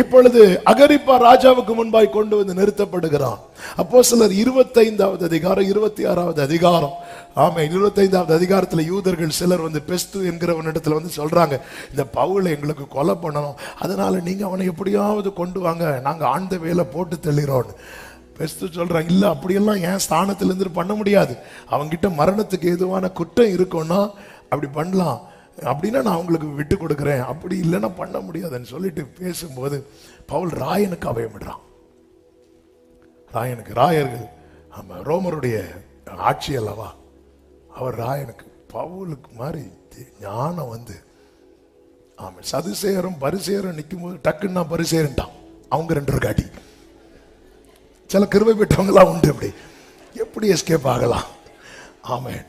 B: இப்பொழுது அகிரிப்பா ராஜாவுக்கு முன்பாய் கொண்டு வந்து நிறுத்தப்படுகிறான். அப்போஸ்தலர் 25வது அதிகாரம் 26வது அதிகாரம். ஆமா, 25வது அதிகாரத்துல யூதர்கள் சிலர் வந்து பெஸ்து என்கிறவனிடத்துல வந்து சொல்றாங்க, இந்த பவுலை எங்களுக்கு கொலை பண்ணணும், அதனால நீங்க அவனை எப்படியாவது கொண்டு வாங்க, நாங்க ஆண்ட வேலை போட்டு தெளிறோம். பெஸ்து சொல்றாங்க, இல்ல அப்படியெல்லாம் என் ஸ்தானத்துல இருந்து பண்ண முடியாது, அவங்கிட்ட மரணத்துக்கு ஏதுவான குற்றம் இருக்கும்னா அப்படி பண்ணலாம், அப்படின்னா நான் அவங்களுக்கு விட்டு கொடுக்குறேன், அப்படி இல்லைன்னா பண்ண முடியாதுன்னு சொல்லிட்டு பேசும்போது பவுல் ராயனுக்கு அபயமிடுறான். ராயனுக்கு, ராயர்கள் ஆமா ரோமருடைய ஆட்சி அல்லவா, அவர் ராயனுக்கு பவுலுக்கு மாதிரி ஞானம் வந்து ஆமா சதுசேரும் பரிசேரும் நிற்கும் போது டக்குன்னு நான் பரிசேரன்ட்டான், அவங்க 2 காட்டி. சில கிருபை பெற்றவங்களாம் உண்டு, அப்படி எப்படி எஸ்கேப் ஆகலாம். ஆமென்.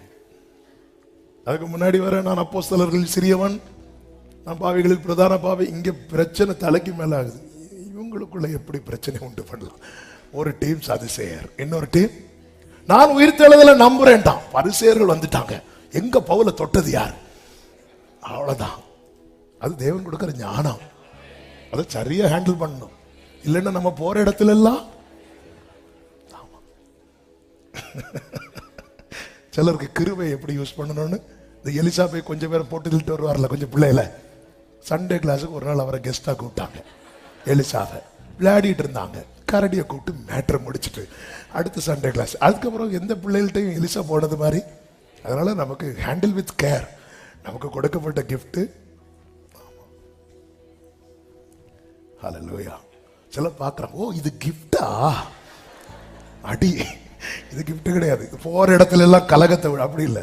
B: அதுக்கு முன்னாடி வர நான் அப்போஸ்தலர்களில் சிறியவன், நான் பாவிகளில் பிரதான பாவி. இங்க பிரச்சனை தலைக்கு மேல ஆகுது, இவங்களுக்குள்ள எப்படி பிரச்சனை உண்டு பண்ணலாம். ஒரு டீம் சதுசேயர், இன்னொரு டீம் நான் உயிர்த்தெழுதல நம்புறேன்டான். பரிசேயர்கள் வந்துட்டாங்க, எங்க பவுல தொட்டது யார், அவ்வளவுதான். அது தேவன் கொடுக்கிற ஞானம், அதை சரியா ஹேண்டில் பண்ணணும். இல்லைன்னா நம்ம போற இடத்துல எல்லாம் சிலருக்கு கிருபை எப்படி யூஸ் பண்ணணும்னு இந்த எலிசா போய் கொஞ்சம் பேரை போட்டு இழுட்டு வருவார்ல, கொஞ்சம் பிள்ளையில சண்டே கிளாஸுக்கு ஒரு நாள் அவரை கெஸ்டா கூப்பிட்டாங்க. எலிசாவை விளையாடிட்டு இருந்தாங்க, கரடியை கூப்பிட்டு மேட்ரை முடிச்சுட்டு அடுத்த சண்டே கிளாஸ். அதுக்கப்புறம் எந்த பிள்ளைகள்கிட்டையும் எலிசா போனது மாதிரி. அதனால நமக்கு ஹேண்டில் வித் கேர், நமக்கு கொடுக்கப்பட்ட கிஃப்ட். ஹல்லேலூயா. சிலர் பார்க்குறாங்க, ஓ இது கிஃப்டா, அடி இது கிஃப்ட் கிடையாது, போற இடத்துல எல்லாம் கலகத்தை விட, அப்படி இல்லை.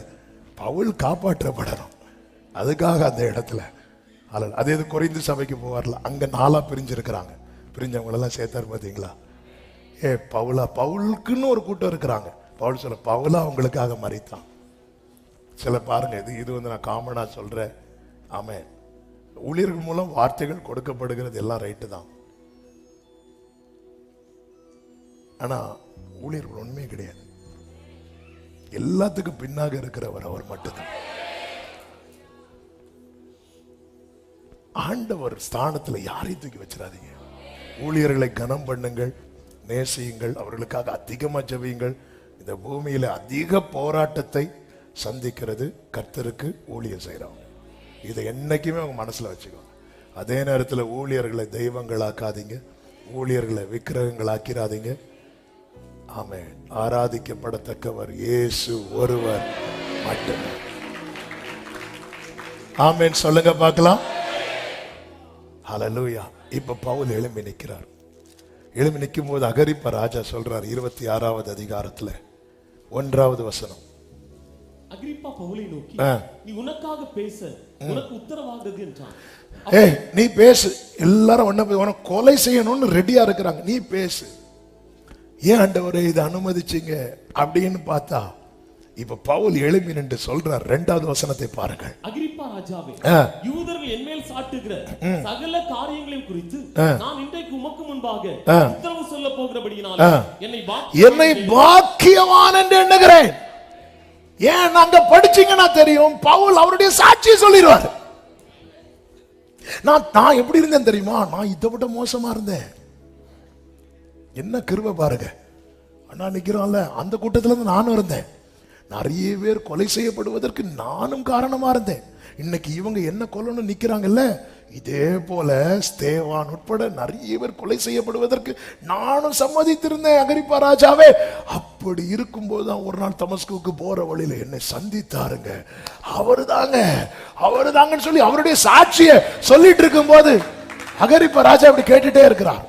B: பவுல் காப்பாற்றப்படணும், அதுக்காக அந்த இடத்துல. அதே இது குறைந்து சபைக்கு போவார்ல, அங்க 4 பிரிஞ்சிருக்கிறாங்க, பிரிஞ்சவங்களெல்லாம் சேர்த்தாரு பார்த்தீங்களா. பவுலா, பவுலுக்குன்னு ஒரு கூட்டம் இருக்கிறாங்க. பவுல் சொல்ல, பவுலா அவங்களுக்காக மறித்தான். சில பாருங்க, இது வந்து நான் காமனா சொல்றேன். ஆமே, ஊழியர்கள் மூலம் வார்த்தைகள் கொடுக்கப்படுகிறது எல்லாம் ரைட்டு தான். ஆனா ஊழியர்கள் உண்மையே கிடையாது. எல்லாத்துக்கும் பின்னாக இருக்கிறவர் அவர் மட்டும்தான். ஆண்டவர் ஸ்தானத்துல யாரையும் தூக்கி வச்சிடாதீங்க. ஊழியர்களை கனம் பண்ணுங்கள், நேசியுங்கள், அவர்களுக்காக அதிகமா ஜெபியுங்கள். இந்த பூமியில அதிக போராட்டத்தை சந்திக்கிறது கர்த்தருக்கு ஊழியர் செய்யறவங்க. இதை என்னைக்குமே அவங்க மனசுல வச்சுக்கோங்க. அதே நேரத்தில் ஊழியர்களை தெய்வங்களாக்காதீங்க, ஊழியர்களை விக்கிரகங்களாக்கிறாதீங்க. ஆமென். ஆராதிக்கப்படத்தக்கவர் இயேசு ஒருவர் மட்டும். ஆமென் சொல்லுங்க பார்க்கலாம். ஹல்லேலூயா. இப்ப பவுல் எழும்பி நிற்கிறார். எழும்பி நிற்கும் போது அகிரிப்பா ராஜா சொல்றார் 26வது அதிகாரத்துல 1வது வசனம்.
C: அகிரிப்பா பவுலை நோக்கி, நீ உனக்காக பேச உனக்கு உத்தரவாகுது என்றான்.
B: நீ பேசு, எல்லாரும் உனக்கு கொலை செய்யணும்னு ரெடியா இருக்கிறாங்க, நீ பேசு. ஏன் ஆண்டவரே இதை அனுமதிச்சீங்க அப்படின்னு பார்த்தா, இப்ப பவுல் எழும்பி நின்று சொல்றார். 2வது வசனத்தை பாருங்கள்.
C: அகிரிப்பா ராஜாவே, யூதர்கள் என்மேல் சாட்டுகிற சகல காரியங்களையும் குறித்து நான் இன்றைக்கு உமக்கு முன்பாக உத்தரவு சொல்ல போகிறபடியினால் என்னை
B: பாக்கியவான் என்று எண்ணுகிறேன். ஏன் நாங்க படிச்சீங்கன்னா தெரியும், பவுல் அவருடைய சாட்சியை சொல்லிடுவார். நான் எப்படி இருந்தேன் தெரியுமா, நான் இதை விட மோசமா இருந்தேன். என்ன கிருபை பாருங்க. அண்ணா நிக்கிறோம்ல, அந்த கூட்டத்துல இருந்து நானும் இருந்தேன். நிறைய பேர் கொலை செய்யப்படுவதற்கு நானும் காரணமா இருந்தேன். இன்னைக்கு இவங்க என்ன கொல்லணும் நிக்கிறாங்கல்ல, இதே போல ஸ்தேவான் உட்பட நிறைய பேர் கொலை செய்யப்படுவதற்கு நானும் சம்மதித்திருந்தேன் அகிரிப்பா ராஜாவே. அப்படி இருக்கும்போது தான் ஒரு நாள் தமஸ்குவுக்கு போற வழியில என்னை சந்தித்தாருங்க. அவருதாங்கன்னு சொல்லி அவருடைய சாட்சியை சொல்லிட்டு இருக்கும் போது அகிரிப்பா ராஜா அப்படி கேட்டுட்டே இருக்கிறார்.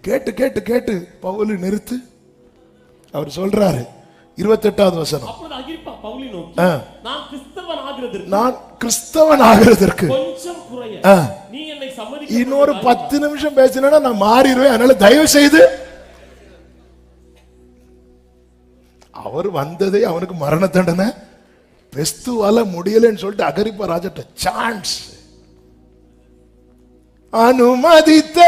B: கேட்டு கேட்டு கேட்டு பவுல் நிறுத்து, அவர் சொல்றாரு 28வது வசனம்.
C: அப்பொழுது அகிரிப்பா பவுலை நோக்கி,
B: நான் கிறிஸ்தவன் ஆகிறதற்கு
C: கொஞ்சம் குறைய நீ என்னை சம்மதிக்க,
B: இன்னொரு 10 நிமிஷம் பேசினா நான் மாறிடுவேன், அதனால தயவு செய்து. அவர் வந்ததே அவனுக்கு மரண தண்டனை, பெஸ்துவால முடியலன்னு சொல்லிட்டு அகிரிப்பா ராஜாட்ட சான்ஸ் அனுமதித்ததெல்லாம்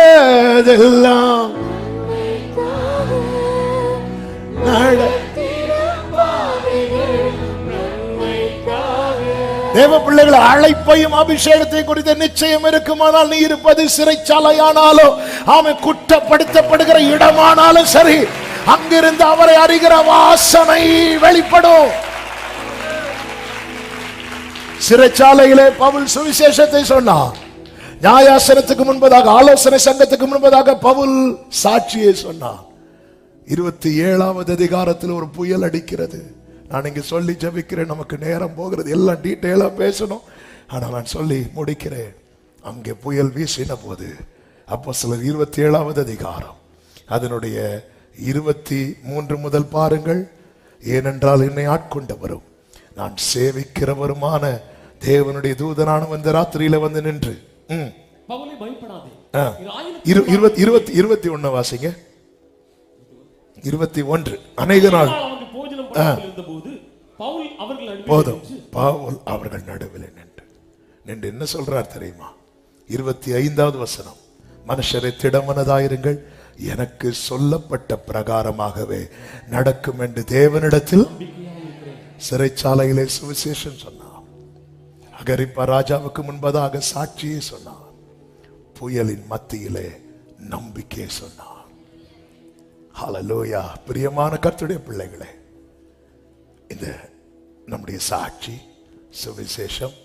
B: தேவ பிள்ளைகள் அழைப்பையும் அபிஷேகத்தை குறித்த நிச்சயம் இருக்குமானால் நீ இருப்பது சிறைச்சாலையானாலோ ஆமை குற்றப்படுத்தப்படுகிற இடமானாலும் சரி, அங்கிருந்து அவரை அறிகிற வாசனை வெளிப்படும். சிறைச்சாலையிலே பவுல் சுவிசேஷத்தை சொன்னார். நியாயாசனத்துக்கு முன்பதாக, ஆலோசனை சங்கத்துக்கு முன்பதாக பவுல் சாட்சியை சொன்னார். 27வது அதிகாரத்தில் ஒரு புயல் அடிக்கிறது. நான் இங்க சொல்லி ஜெபிக்கிறேன், நமக்கு நேரம் போகிறது, எல்லாம் டீட்டெயிலா பேசணும். ஆனா நான் சொல்லி முடிக்கிறேன். அங்கே புயல் வீசின போது அப்போஸ்தலர் 27வது அதிகாரம் அதனுடைய 23 முதல் பாருங்கள். ஏனென்றால் என்னை ஆட்கொண்டவரும் நான் சேவிக்கிறவருமான தேவனுடைய தூதனான அந்த ராத்திரியில வந்து நின்று
C: பவுலே பயப்படாதே.
B: 21 வாசிங்க. 21 அநேக நாள் போதும் பவுல் அவர்கள் நடுவில் நின்று என்ன சொல்றார் தெரியுமா? 25வது வசனம், மனுஷரை திடமனதாயிருங்கள், எனக்கு சொல்லப்பட்ட பிரகாரமாகவே நடக்கும் என்று தேவனிடத்தில் சிறைச்சாலையிலே சுவிசேஷம் சொன்னார். அகரிப்பா ராஜாவுக்கு முன்பதாக சாட்சியை சொன்னார். புயலின் மத்தியிலே நம்பிக்கை சொன்னார். ஹல்லேலூயா. பிரியமான கர்த்தருடைய பிள்ளைகளே, இந்த நம்முடைய சாட்சி, சுவிசேஷம்,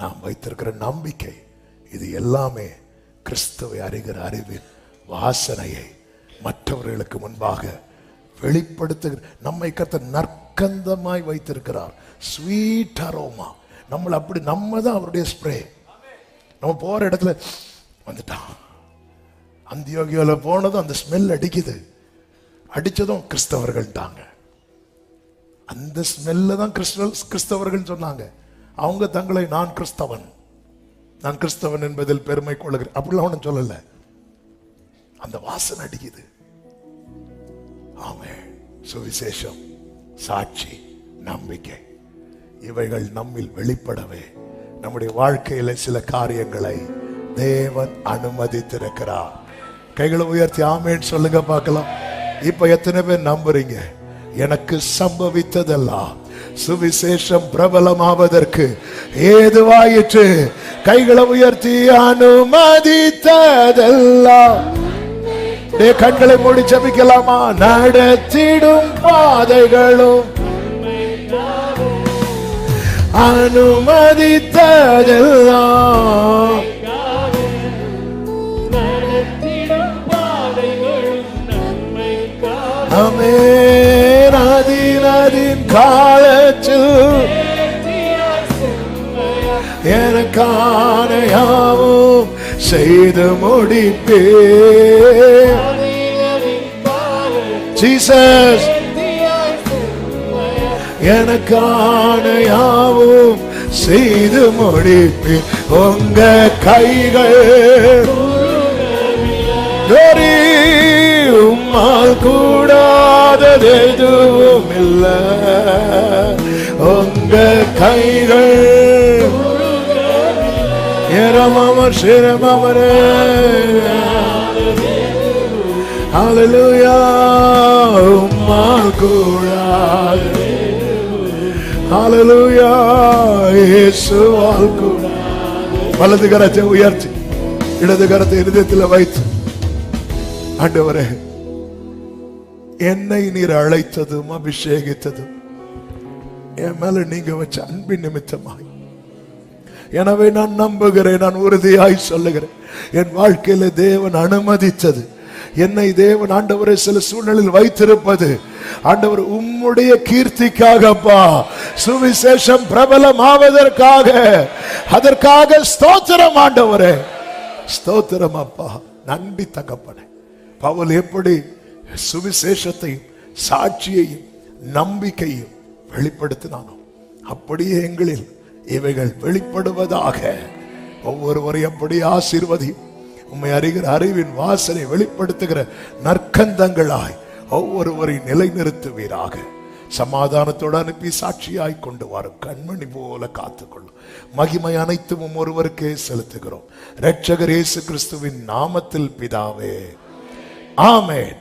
B: நாம் வைத்திருக்கிற நம்பிக்கை, இது எல்லாமே கிறிஸ்துவை அறிகிற அறிவின் வாசனையை மற்றவர்களுக்கு முன்பாக வெளிப்படுத்துகிற, நம்மை கர்த்தர் நற்கந்தமாய் வைத்திருக்கிறார். Sweet aroma. நம்மளை அப்படி, நம்ம தான் அவருடைய ஸ்ப்ரே. நம்ம போற இடத்துல வந்துட்டான். அந்தியோகியால போனதும் அந்த ஸ்மெல் அடிக்குது. அடிச்சதும் கிறிஸ்தவர்கள்ட்டாங்க. அந்த ஸ்மெல்ல தான் கிறிஸ்தவர்கள் சொன்னாங்க. அவங்க தங்களை நான் கிறிஸ்தவன், நான் கிறிஸ்தவன் என்பதில் பெருமை கொள்ளுகிறேன் அப்படிலாம் ஒன்றும் சொல்லல. அந்த வாசனை அடிக்குது. ஆமே. சுவிசேஷம், சாட்சி, நம்பிக்கை, இவைகள் நம்மில் வெளிப்படவே நம்முடைய வாழ்க்கையில சில காரியங்களை தேவன் அனுமதித்திருக்கிறார். கைகளை உயர்த்தி ஆமேன்னு சொல்லுங்க பார்க்கலாம். இப்ப எத்தனை பேர் நம்புறீங்க? எனக்கு சம்பவித்ததெல்லாம் சுவிசேஷம் பிரபலமாவதற்கு ஏதுவாயிற்று. கைகளை உயர்த்தி அனுமதித்ததெல்லாம். கண்களை மூடி ஜெபிக்கலாமா? நடத்திடும் பாதைகளும் அனுமதித்ததெல்லாம் நதியின் காலத்தில் எனக்கான யாவும் செய்து முடிப்பே. ஜீசஸ், எனக்கான யாவும் செய்து முடிப்பே. உங்க கைகள் உம்மால் கூடாதது எதுவும் இல்லை. உங்க கைகள் ஏறமாமர் சிரமரே. ஹல்லேலூயா. உம்மால் கூடாது. ஹல்லேலூயா. இயேசுவால் கூடாது. வலது கரத்தை உயர்த்தி இடது கரத்தை இருதயத்தில் வைத்து, ஆண்டவரே, என்னை நீர் அழைத்ததும் அபிஷேகித்ததும் என் மேல நீங்க வச்ச அன்பின் நிமித்தமாய், எனவே நான் நம்புகிறேன், நான் உறுதியாய் சொல்லுகிறேன், என் வாழ்க்கையில தேவன் அனுமதித்தது, என்னை தேவன் ஆண்டவரை சில சூழ்நிலையில் வைத்திருப்பது ஆண்டவர் உம்முடைய கீர்த்திக்காகப்பா, சுவிசேஷம் பிரபலமாவதற்காக, அதற்காக ஸ்தோத்திரம் ஆண்டவரே, ஸ்தோத்திரம் அப்பா. நன்றி தகப்பனே. பவுல் எப்படி சுவிசேஷத்தையும் சாட்சியையும் நம்பிக்கையும் வெளிப்படுத்தினானோ அப்படியே எங்களில் இவைகள் வெளிப்படுவதாக. ஒவ்வொருவரை அப்படி ஆசீர்வதியும். உம்மை அறிகிற அறிவின் வாசனை வெளிப்படுத்துகிற நற்கந்தங்களாய் ஒவ்வொருவரை நிலைநிறுத்துவீராக. சமாதானத்தோடு அனுப்பி சாட்சியாய் கொண்டு வரும் கண்மணி போல காத்துக்கொள்ளும். மகிமை அனைத்தும் ஒருவருக்கே செலுத்துகிறோம் இரட்சகர் இயேசு கிறிஸ்துவின் நாமத்தில் பிதாவே, ஆமென்.